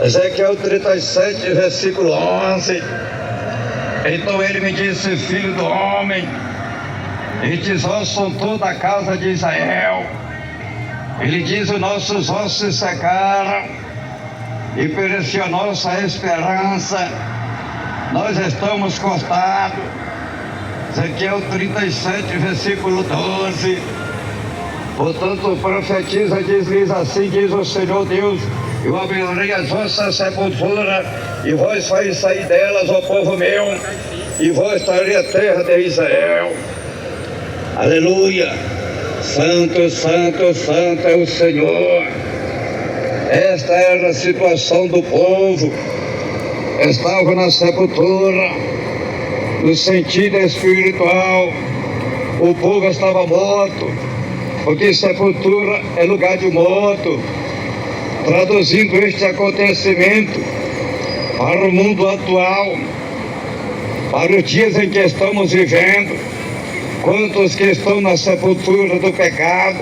Ezequiel 37, versículo 11. Então ele me disse: filho do homem, estes ossos são toda a casa de Israel. Ele diz: os nossos ossos se secaram e pereceu a nossa esperança. Nós estamos cortados. Ezequiel 37, versículo 12. Portanto, profetiza, diz-lhes: assim diz o Senhor Deus: eu abrirei as vossas sepulturas, e vós fareis sair delas, ó povo meu, e vós trarei a terra de Israel. Aleluia! Santo, santo, santo é o Senhor. Esta era a situação do povo. Estava na sepultura, no sentido espiritual. O povo estava morto, porque sepultura é lugar de morto. Traduzindo este acontecimento para o mundo atual, para os dias em que estamos vivendo, quantos que estão na sepultura do pecado,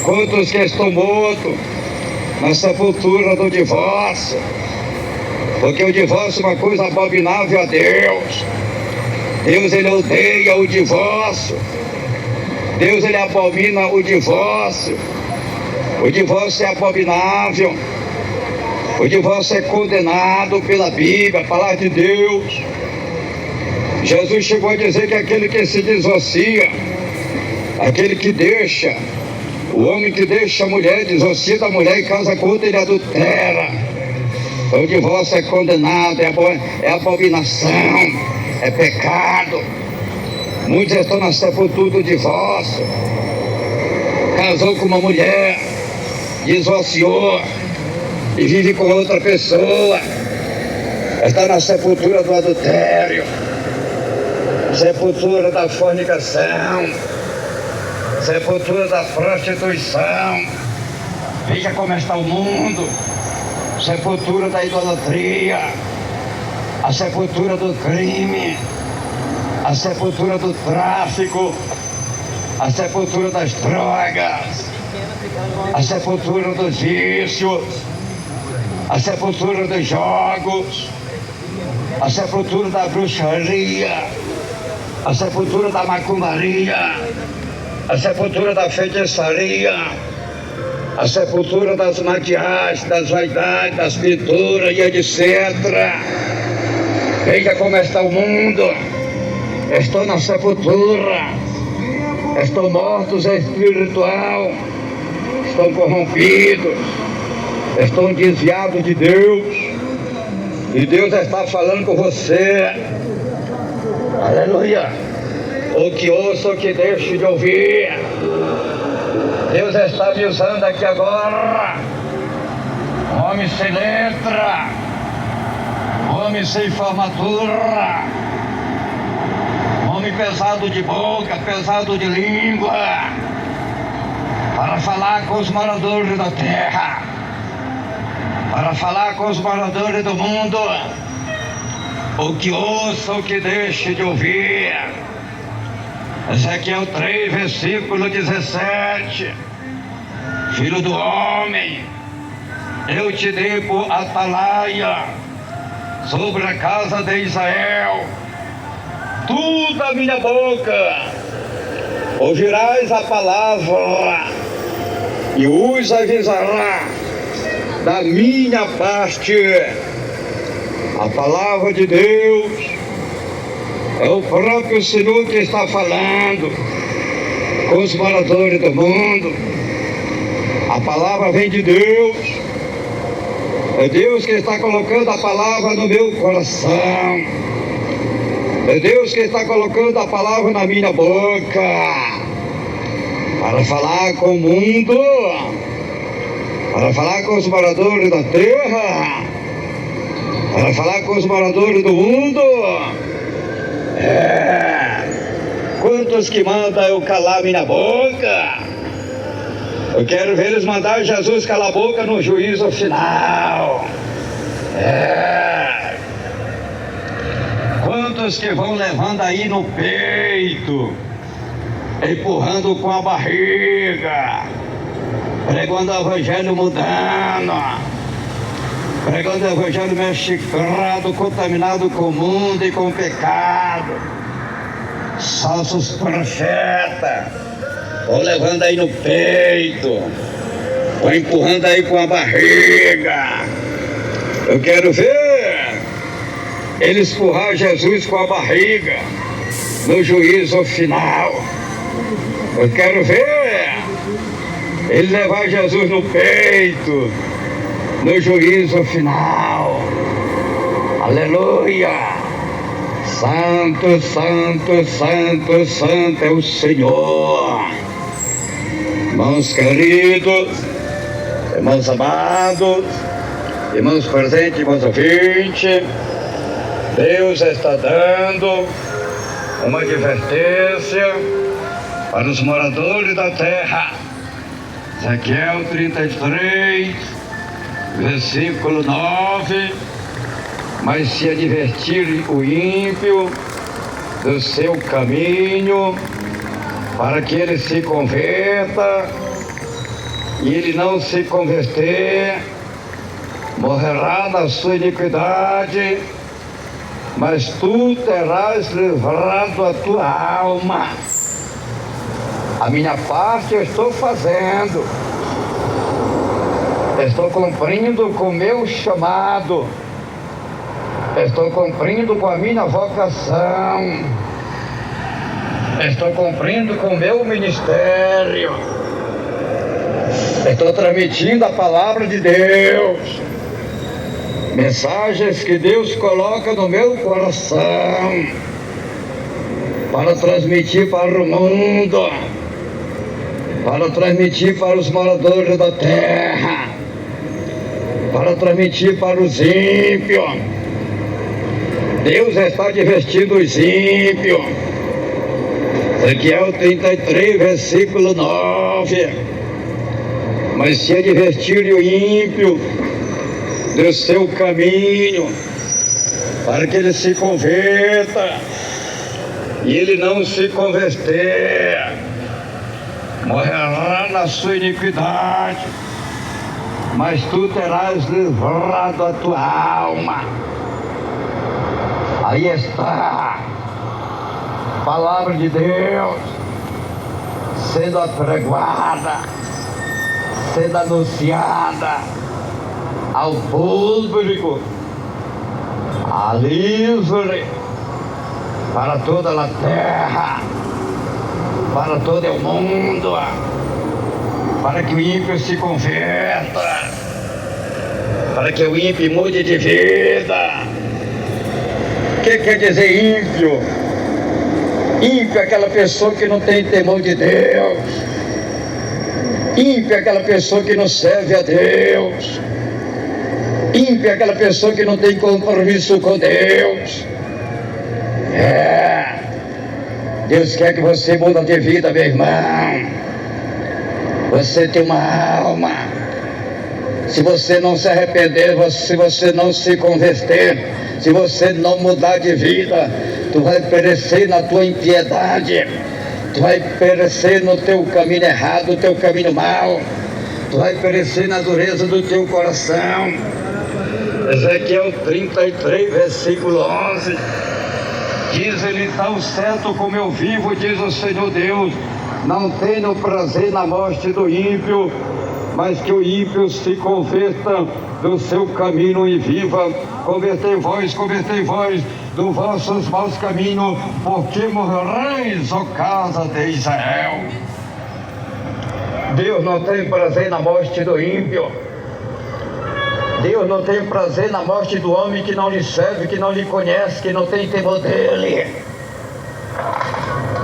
quantos que estão mortos na sepultura do divórcio, porque o divórcio é uma coisa abominável a Deus. Deus, ele odeia o divórcio. Deus, ele abomina o divórcio. O divórcio é abominável. O divórcio é condenado pela Bíblia, a palavra de Deus. Jesus chegou a dizer que aquele que se divorcia, aquele que deixa, o homem que deixa a mulher, divorcia da mulher e casa com outra, ele adultera. Então, o divórcio é condenado, é abominação, é pecado. Muitos estão na sepultura do divórcio. Casou com uma mulher, divorciou e vive com outra pessoa. Está na sepultura do adultério, sepultura da fornicação, sepultura da prostituição. Veja como está o mundo. Sepultura da idolatria, a sepultura do crime, a sepultura do tráfico, a sepultura das drogas, a sepultura dos vícios, a sepultura dos jogos, a sepultura da bruxaria, a sepultura da macumbaria, a sepultura da feitiçaria, a sepultura das maquiagens, das vaidades, das pinturas e etc. Veja como está o mundo. Estão na sepultura, estão mortos espiritual, estão corrompidos, estão desviados de Deus, e Deus está falando com você. Aleluia! O que ouça, o que deixe de ouvir. Deus está me usando aqui agora. Homem sem letra, homem sem formatura, homem pesado de boca, pesado de língua, para falar com os moradores da terra, para falar com os moradores do mundo. O que ouça, o que deixe de ouvir. Ezequiel 3, versículo 17. Filho do homem, eu te dei por atalaia sobre a casa de Israel. Tu da minha boca ouvirás a palavra e os avisará da minha parte. A palavra de Deus é o próprio Senhor que está falando com os moradores do mundo. A palavra vem de Deus. É Deus que está colocando a palavra no meu coração. É Deus que está colocando a palavra na minha boca, para falar com o mundo, para falar com os moradores da terra, para falar com os moradores do mundo. quantos que mandam eu calar minha boca? Eu quero ver eles mandar Jesus calar a boca no juízo final. Quantos que vão levando aí no peito, empurrando com a barriga, pregando o evangelho mudando, pregando o evangelho mesclado, contaminado com o mundo e com o pecado. Falsos profetas vão levando aí no peito, vão empurrando aí com a barriga. Eu quero ver eles empurrar Jesus com a barriga no juízo final. Eu quero ver ele levar Jesus no peito no juízo final. Aleluia! Santo, santo, santo, santo é o Senhor. Irmãos queridos, irmãos amados, irmãos presentes, irmãos ouvintes, Deus está dando uma advertência para os moradores da terra. Ezequiel 33, versículo 9. Mas se advertir o ímpio do seu caminho, para que ele se converta, e ele não se converter, morrerá na sua iniquidade, mas tu terás livrado a tua alma. A minha parte eu estou fazendo, estou cumprindo com o meu chamado, estou cumprindo com a minha vocação, estou cumprindo com o meu ministério, estou transmitindo a palavra de Deus, mensagens que Deus coloca no meu coração, para transmitir para o mundo, para transmitir para os moradores da terra, para transmitir para os ímpios. Deus está advertindo os ímpios. Ezequiel 33, versículo 9. Mas se advertir o ímpio do seu caminho, para que ele se converta, e ele não se converter, morrerá na sua iniquidade, mas tu terás livrado a tua alma. Aí está a palavra de Deus sendo apregoada, sendo anunciada ao público, a livre, para toda a terra, para todo o mundo, para que o ímpio se converta, para que o ímpio mude de vida. O que quer dizer ímpio? Ímpio é aquela pessoa que não tem temor de Deus. Ímpio é aquela pessoa que não serve a Deus. Ímpio é aquela pessoa que não tem compromisso com Deus. Deus quer que você mude de vida, meu irmão. Você tem uma alma. Se você não se arrepender, se você não se converter, se você não mudar de vida, tu vai perecer na tua impiedade, tu vai perecer no teu caminho errado, no teu caminho mau, tu vai perecer na dureza do teu coração. Ezequiel 33, versículo 11, diz ele: tão certo como eu vivo, diz o Senhor Deus, não tenho prazer na morte do ímpio, mas que o ímpio se converta do seu caminho e viva. Convertei vós dos vossos maus caminhos, porque morrereis, ó casa de Israel. Deus não tem prazer na morte do ímpio. Deus não tem prazer na morte do homem que não lhe serve, que não lhe conhece, que não tem temor dele.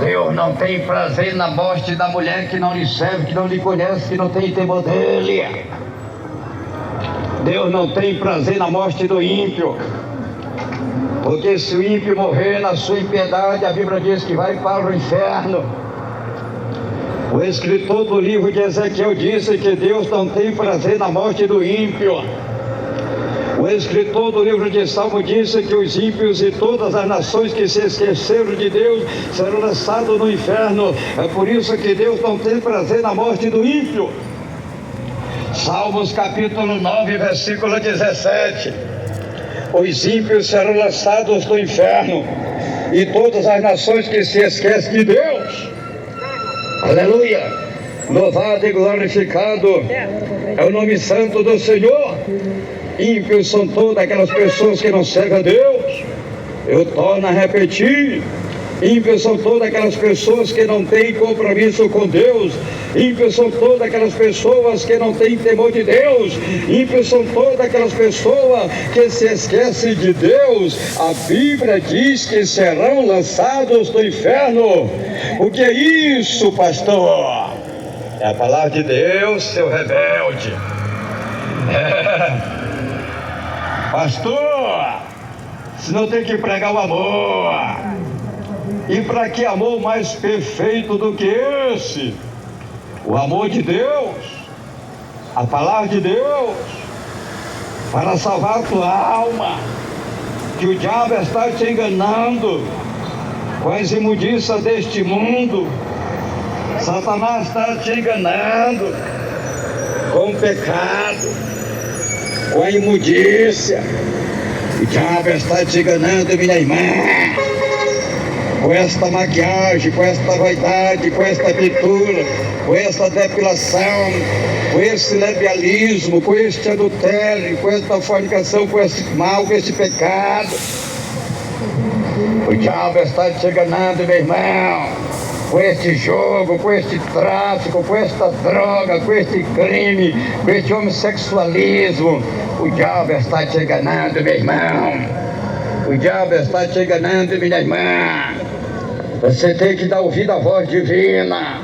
Deus não tem prazer na morte da mulher que não lhe serve, que não lhe conhece, que não tem temor dele. Deus não tem prazer na morte do ímpio, porque Porque se o ímpio morrer na sua impiedade, a Bíblia diz que vai para o inferno. O escritor do livro de Ezequiel disse que Deus não tem prazer na morte do ímpio. O escritor do livro de Salmo disse que os ímpios e todas as nações que se esqueceram de Deus serão lançados no inferno. É por isso que Deus não tem prazer na morte do ímpio. Salmos capítulo 9, versículo 17. Os ímpios serão lançados no inferno e todas as nações que se esquecem de Deus. Aleluia! Louvado e glorificado é o nome santo do Senhor. Ímpios são todas aquelas pessoas que não servem a Deus. Eu torno a repetir: ímpios são todas aquelas pessoas que não têm compromisso com Deus. Ímpios são todas aquelas pessoas que não têm temor de Deus. Ímpios são todas aquelas pessoas que se esquecem de Deus. A Bíblia diz que serão lançados no inferno. O que é isso, pastor? É a palavra de Deus, seu rebelde. Pastor, senão tem que pregar o amor. E para que amor mais perfeito do que esse? O amor de Deus, a palavra de Deus, para salvar a tua alma. Que o diabo está te enganando com as imundícias deste mundo. Satanás está te enganando com o pecado, com a imundícia. O diabo está te enganando, minha irmã, com esta maquiagem, com esta vaidade, com esta pintura, com esta depilação, com esse levialismo, com este adultério, com esta fornicação, com este mal, com este pecado. O diabo está te enganando, meu irmão, com este jogo, com este tráfico, com esta droga, com este crime, com este homossexualismo. O diabo está te enganando, meu irmão. O diabo está te enganando, minha irmã. Você tem que dar ouvido à voz divina.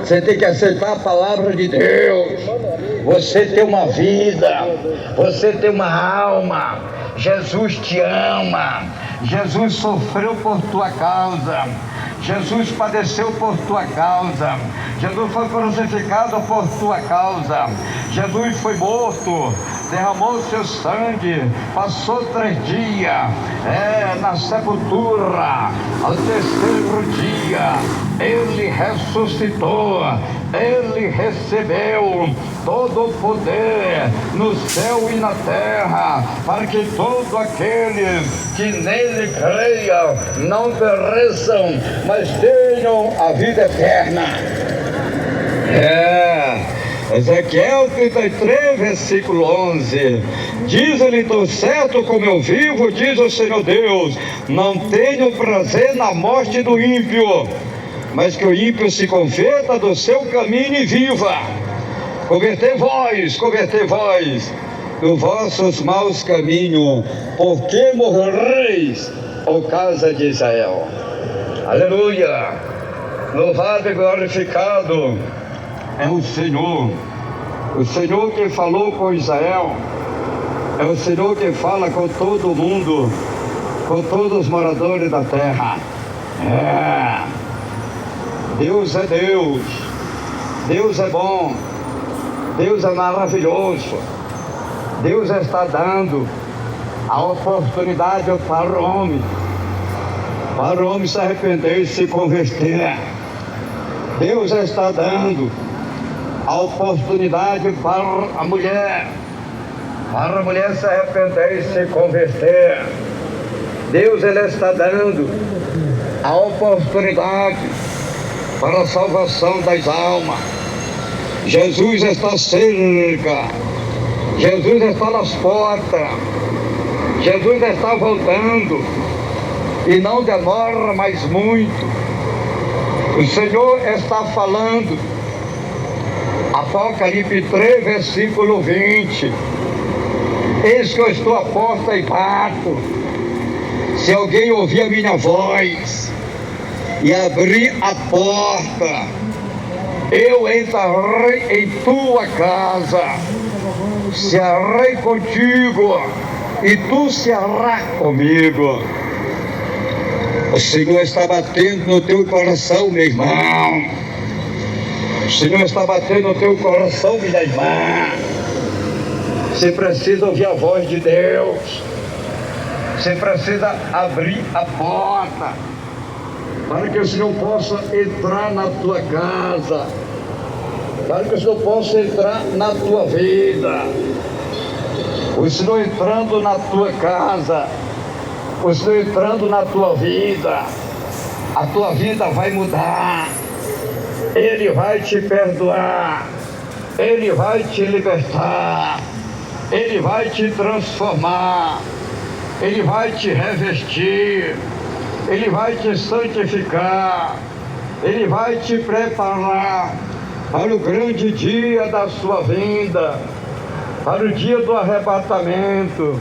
Você tem que aceitar a palavra de Deus. Você tem uma vida. Você tem uma alma. Jesus te ama. Jesus sofreu por tua causa. Jesus padeceu por tua causa. Jesus foi crucificado por tua causa. Jesus foi morto, derramou seu sangue, passou 3 dias na sepultura. Ao terceiro dia ele ressuscitou. Ele recebeu todo o poder no céu e na terra, para que todo aquele que nele creia não pereçam, mas tenham a vida eterna. Ezequiel 33, versículo 11. Diz-lhe: tão certo como eu vivo, diz o Senhor Deus, não tenho prazer na morte do ímpio, mas que o ímpio se converta do seu caminho e viva. Convertei vós dos vossos maus caminhos, porque morrereis, ó casa de Israel. Aleluia! Louvado e glorificado é o Senhor. O Senhor que falou com Israel é o Senhor que fala com todo mundo, com todos os moradores da terra. Deus é Deus. Deus é bom. Deus é maravilhoso. Deus está dando a oportunidade para o homem se arrepender e se converter. Deus está dando a oportunidade para a mulher se arrepender e se converter. Deus está dando a oportunidade para a salvação das almas. Jesus está cerca. Jesus está nas portas. Jesus está voltando e não demora mais muito. O Senhor está falando. Apocalipse 3, versículo 20. Eis que eu estou à porta e bato. Se alguém ouvir a minha voz e abrir a porta, eu entrarei em tua casa, cearei contigo e tu cearás comigo. O Senhor está batendo no teu coração, meu irmão. O Senhor está batendo no teu coração, minha irmã. Você precisa ouvir a voz de Deus. Você precisa abrir a porta para que o Senhor possa entrar na tua casa, para que o Senhor possa entrar na tua vida. O Senhor entrando na tua casa, o Senhor entrando na tua vida, a tua vida vai mudar. Ele vai te perdoar, Ele vai te libertar, Ele vai te transformar, Ele vai te revestir, Ele vai te santificar, Ele vai te preparar para o grande dia da sua vinda, para o dia do arrebatamento,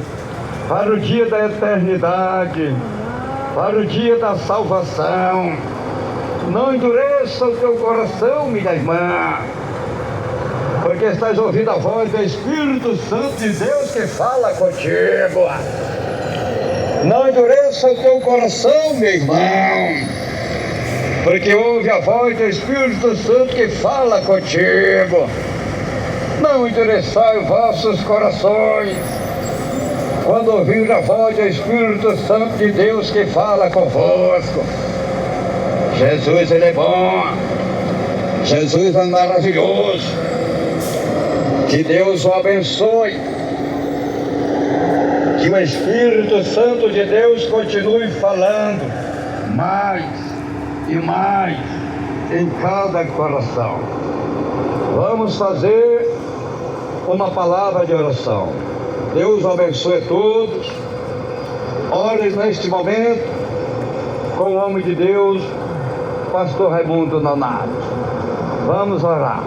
para o dia da eternidade, para o dia da salvação. Não endureça o teu coração, minha irmã, porque estás ouvindo a voz do Espírito Santo de Deus que fala contigo. Não endureça o teu coração, meu irmão, porque ouve a voz do Espírito Santo que fala contigo. Não endureçai os vossos corações quando ouvir a voz do Espírito Santo de Deus que fala convosco. Jesus, Ele é bom. Jesus é maravilhoso. Que Deus o abençoe. Que o Espírito Santo de Deus continue falando mais e mais em cada coração. Vamos fazer uma palavra de oração. Deus abençoe todos. Ore neste momento com o homem de Deus, Pastor Raimundo Nonato. Vamos orar.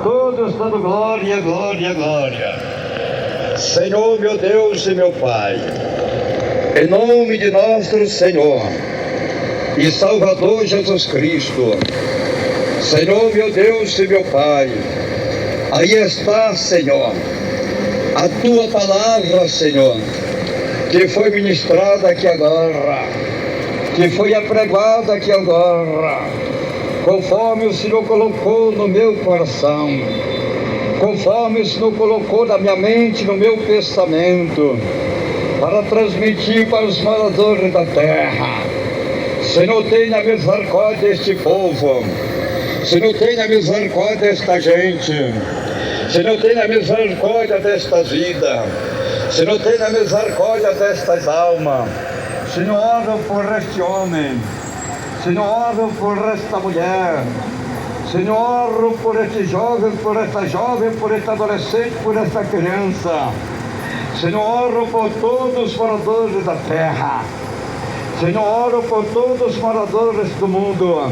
Todos dando glória, glória, glória. Senhor, meu Deus e meu Pai, em nome de nosso Senhor e Salvador Jesus Cristo, Senhor, meu Deus e meu Pai, aí está, Senhor, a Tua palavra, Senhor, que foi ministrada aqui agora, que foi apregada aqui agora, conforme o Senhor colocou no meu coração, conforme o Senhor colocou na minha mente, no meu pensamento, para transmitir para os moradores da terra. Senhor, tenha misericórdia deste povo. Senhor, tenha misericórdia desta gente. Senhor, tenha misericórdia desta vida. Senhor, tenha misericórdia destas almas. Senhor, ora por este homem. Senhor, ora por esta mulher. Senhor, oro por este jovem, por esta jovem, por este adolescente, por esta criança. Senhor, oro por todos os moradores da terra. Senhor, oro por todos os moradores do mundo.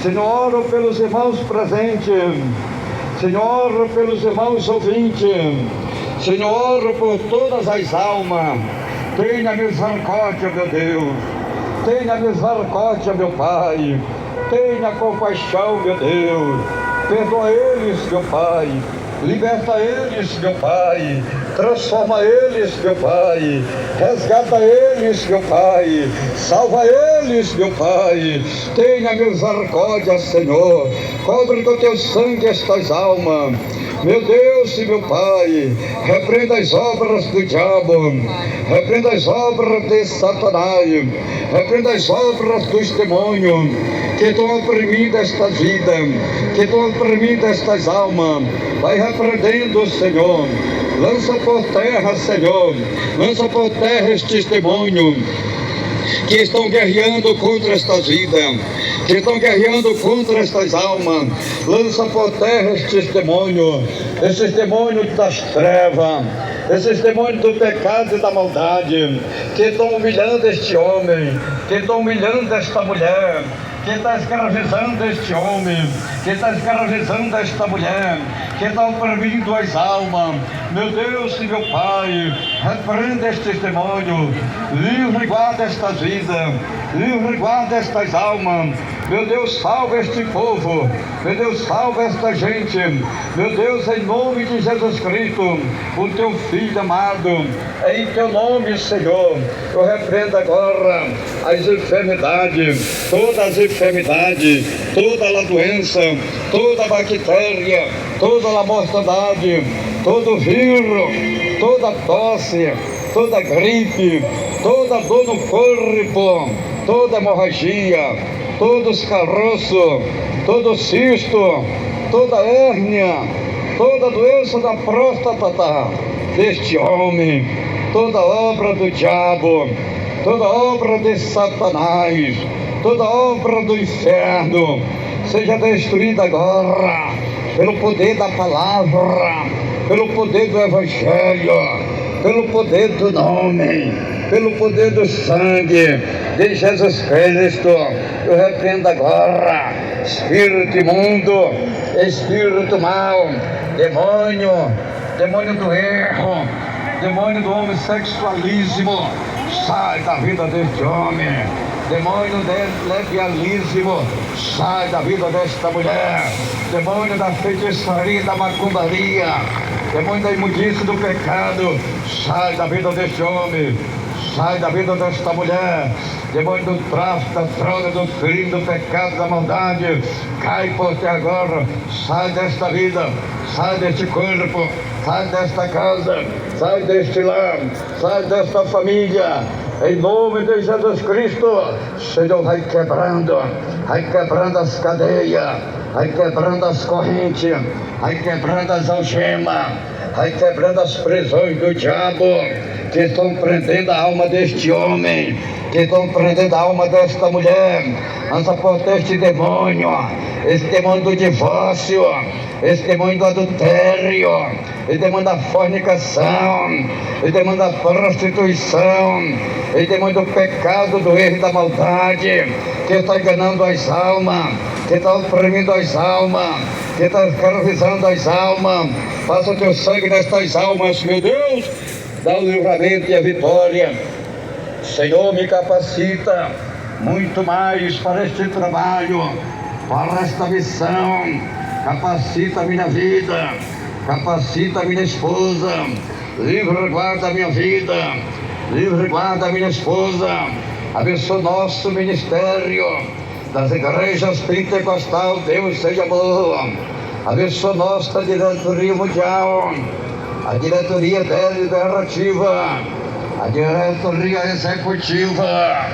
Senhor, oro pelos irmãos presentes. Senhor, oro pelos irmãos ouvintes. Senhor, oro por todas as almas. Tenha misericórdia, meu Deus. Tenha misericórdia, meu Pai. Tenha compaixão, meu Deus. Perdoa eles, meu Pai. Liberta eles, meu Pai. Transforma eles, meu Pai. Resgata eles, meu Pai. Salva eles, meu Pai. Tenha misericórdia, Senhor. Cobre com teu sangue estas almas. Meu Deus e meu Pai, repreenda as obras do diabo, repreenda as obras de Satanás, repreenda as obras dos demônios que estão oprimindo esta vida, que estão oprimindo estas almas. Vai repreendendo, Senhor. Lança por terra, Senhor. Lança por terra estes demônios que estão guerreando contra estas vidas, que estão guerreando contra estas almas. Lança por terra estes demônios das trevas, esses demônios do pecado e da maldade, que estão humilhando este homem, que estão humilhando esta mulher, que está escravizando este homem, que está escravizando esta mulher, que está oprimindo as almas. Meu Deus e meu Pai, repreenda estes demônios, livre e guarda estas vidas, livre e guarda estas almas. Meu Deus, salva este povo, meu Deus, salva esta gente, meu Deus, em nome de Jesus Cristo, o teu Filho amado, em teu nome, Senhor, eu repreendo agora as enfermidades, todas as enfermidades, toda a doença, toda a bactéria, toda a mortandade, todo vírus, toda tosse, toda gripe, toda dor no corpo, toda hemorragia, todos caroços, todo cisto, toda hérnia, toda doença da próstata deste homem, toda obra do diabo, toda obra de Satanás, toda obra do inferno, seja destruída agora, pelo poder da palavra, pelo poder do Evangelho, pelo poder do nome, pelo poder do sangue de Jesus Cristo. Eu repreendo agora espírito imundo, espírito mau, demônio do erro, demônio do homossexualismo, sai da vida deste homem. Demônio do lesbianismo, sai da vida desta mulher. Demônio da feitiçaria, da macumbaria, demônio da imundícia do pecado, sai da vida deste homem, sai da vida desta mulher. Demônio do tráfico, da droga, do crime, do pecado, da maldade, cai por ti agora, sai desta vida, sai deste corpo, sai desta casa, sai deste lar, sai desta família. Em nome de Jesus Cristo, Senhor, vai quebrando as cadeias, vai quebrando as correntes, vai quebrando as algemas, vai quebrando as prisões do diabo, que estão prendendo a alma deste homem, que estão prendendo a alma desta mulher. Lança por este demônio, esse demônio do divórcio, esse demônio do adultério, esse demônio da fornicação, esse demônio da prostituição, esse demônio do pecado, do erro e da maldade, que está enganando as almas, que está oprimindo as almas, que está escravizando as almas. Passa o teu sangue nestas almas, meu Deus, dá o livramento e a vitória. Senhor, me capacita muito mais para este trabalho, para esta missão. Capacita a minha vida, capacita a minha esposa, livre e guarda a minha vida, livre e guarda a minha esposa. Abençoa nosso ministério das igrejas pentecostal, Deus seja bom. Abençoa nossa diretoria mundial, a diretoria deliberativa, a diretoria executiva.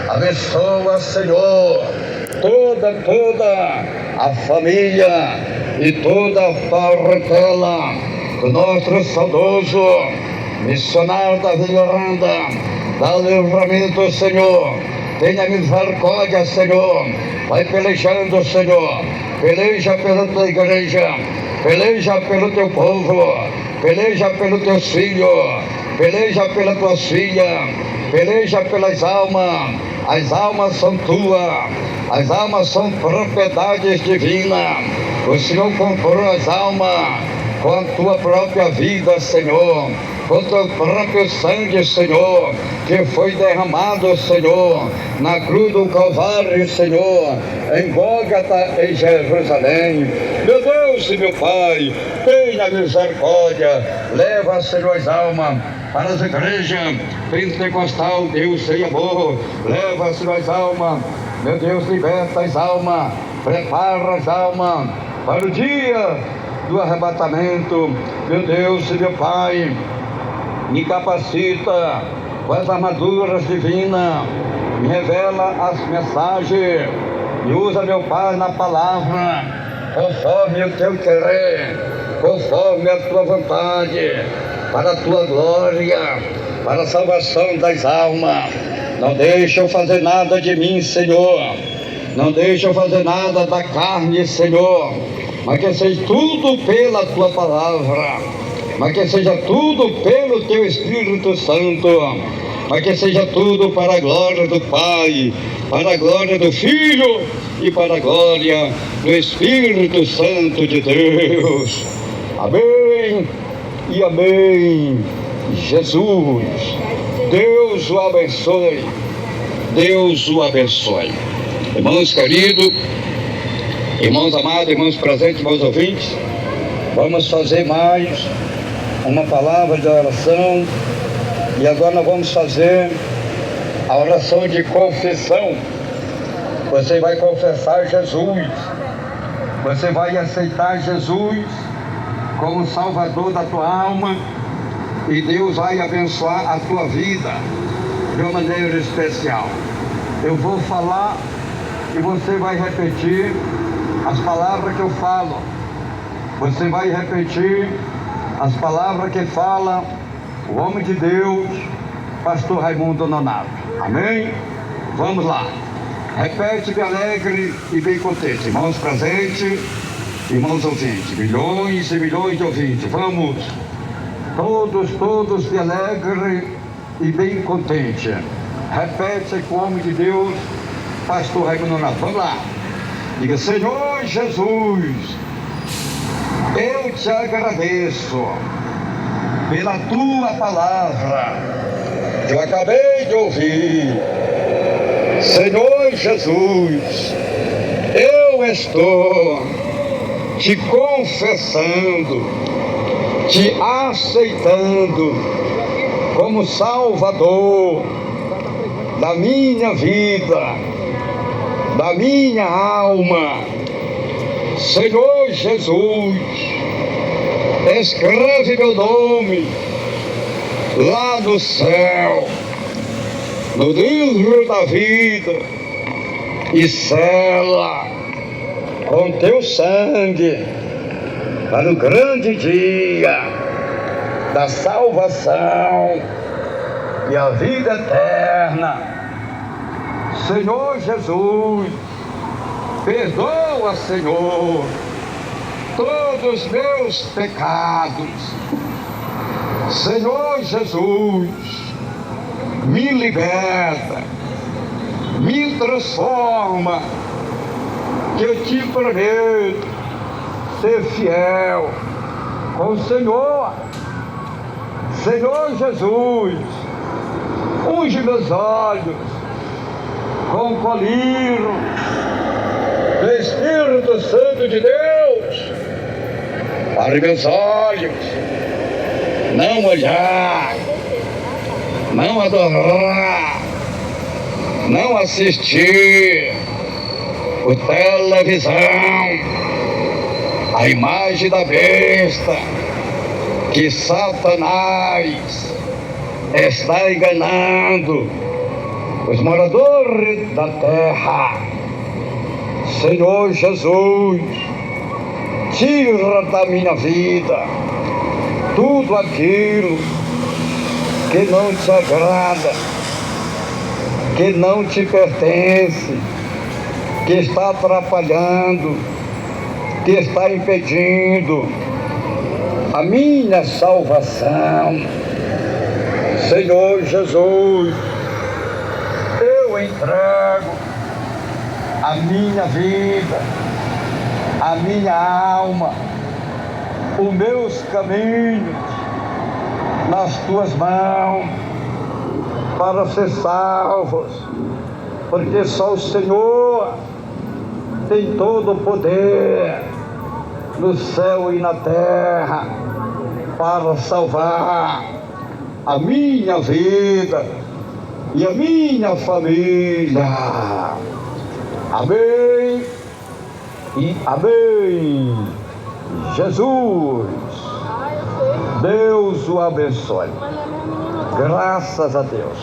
Abençoa, Senhor, toda a família e toda a parentela do nosso saudoso missionário da Vilharanda. Dá livramento, Senhor, tenha misericórdia, Senhor, vai pelejando, Senhor, peleja pela tua igreja, peleja pelo teu povo, peleja pelos teus filhos, peleja pelas tuas filhas, peleja pelas almas. As almas são tuas, as almas são propriedades divinas. O Senhor comprou as almas com a tua própria vida, Senhor, com o teu próprio sangue, Senhor, que foi derramado, Senhor, na cruz do Calvário, Senhor, em Gólgota, em Jerusalém. Meu Deus e meu Pai, tenha misericórdia, leva, Senhor, as almas para as igrejas pentecostal, Deus seja bom, leva, Senhor, as almas, meu Deus, liberta as almas, prepara as almas para o dia do arrebatamento. Meu Deus e meu Pai, me capacita com as armaduras divinas, me revela as mensagens, me usa, meu Pai, na palavra, conforme o teu querer, conforme a tua vontade, para a tua glória, para a salvação das almas. Não deixa eu fazer nada de mim, Senhor, não deixa eu fazer nada da carne, Senhor, mas que seja tudo pela tua palavra, mas que seja tudo pelo teu Espírito Santo, mas que seja tudo para a glória do Pai, para a glória do Filho e para a glória do Espírito Santo de Deus. Amém e amém. Jesus. Deus o abençoe. Deus o abençoe. Irmãos queridos, irmãos amados, irmãos presentes, irmãos ouvintes, vamos fazer mais uma palavra de oração. E agora nós vamos fazer a oração de confissão. Você vai confessar Jesus. Você vai aceitar Jesus como Salvador da tua alma. E Deus vai abençoar a tua vida de uma maneira especial. Eu vou falar e você vai repetir as palavras que eu falo. Você vai repetir as palavras que fala o homem de Deus, pastor Raimundo Nonato. Amém? Vamos lá. Repete bem alegre e bem contente. Irmãos presentes, irmãos ouvintes, milhões e milhões de ouvintes. Vamos, todos bem alegre e bem contente. Repete com o homem de Deus, pastor Raimundo Nonato. Vamos lá. Diga: Senhor Jesus, eu te agradeço pela tua palavra que eu acabei de ouvir. Senhor Jesus, eu estou te confessando, te aceitando como Salvador da minha vida, da minha alma. Senhor Jesus, escreve meu nome lá no céu, no livro da vida, e sela com teu sangue para o grande dia da salvação e a vida eterna. Senhor Jesus, perdoa, Senhor, todos os meus pecados. Senhor Jesus, me liberta, me transforma, que eu te prometo ser fiel com o Senhor. Senhor Jesus, unge meus olhos com o colírio do Espírito Santo de Deus, para meus olhos não olhar, não adorar, não assistir por televisão a imagem da besta que Satanás está enganando os moradores da terra. Senhor Jesus, tira da minha vida tudo aquilo que não te agrada, que não te pertence, que está atrapalhando, que está impedindo a minha salvação. Senhor Jesus, eu entrego a minha vida, a minha alma, os meus caminhos nas tuas mãos, para ser salvos, porque só o Senhor tem todo o poder no céu e na terra para salvar a minha vida e a minha família. Amém e amém. Jesus, Deus o abençoe. Graças a Deus.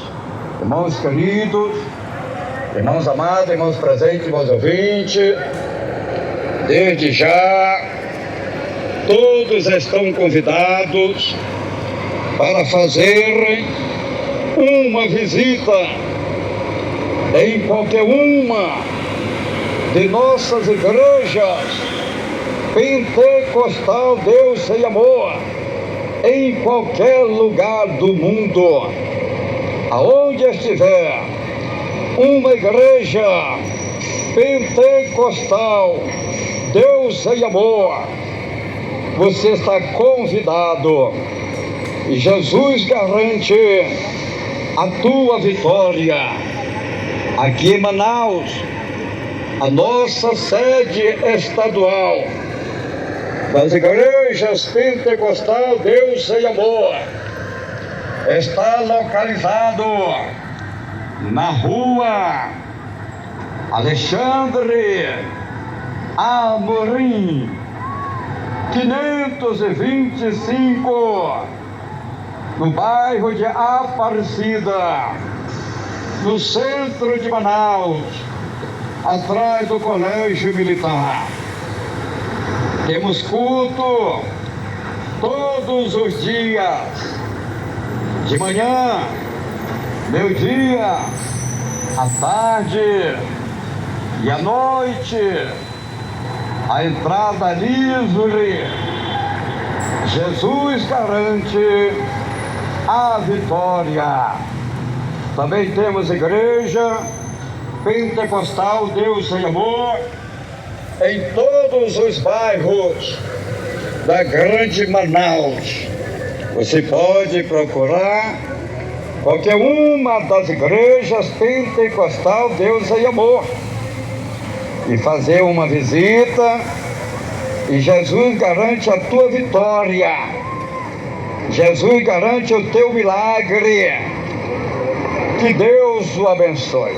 Irmãos queridos, irmãos amados, irmãos presentes, irmãos ouvintes, desde já todos estão convidados para fazerem uma visita em qualquer uma de nossas igrejas pentecostal Deus e Amor, em qualquer lugar do mundo, aonde estiver uma igreja pentecostal Deus e Amor, você está convidado E Jesus garante a tua vitória. Aqui em Manaus, a nossa sede estadual das igrejas pentecostal Deus e Amor está localizado na rua Alexandre Amorim 525, no bairro de Aparecida, no centro de Manaus, atrás do Colégio Militar. Temos culto todos os dias, de manhã, meio-dia, à tarde e à noite. A entrada livre. Jesus garante a vitória. Também temos igreja pentecostal Deus e Amor em todos os bairros da grande Manaus. Você pode procurar qualquer uma das igrejas pentecostal Deus e Amor e fazer uma visita, e Jesus garante a tua vitória. Jesus garante o teu milagre. Que Deus o abençoe.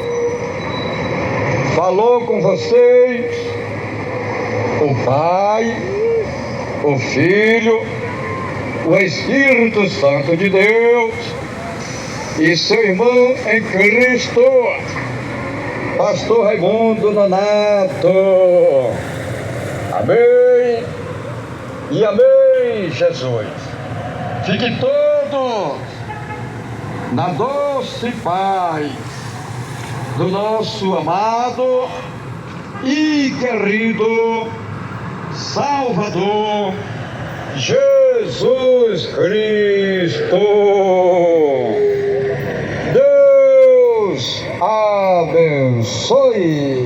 Falou com vocês o Pai, o Filho, o Espírito Santo de Deus e seu irmão em Cristo, Pastor Raimundo Nonato. Amém e amém, Jesus. Fiquem todos na doce paz do nosso amado e querido Salvador Jesus Cristo. Deus abençoe.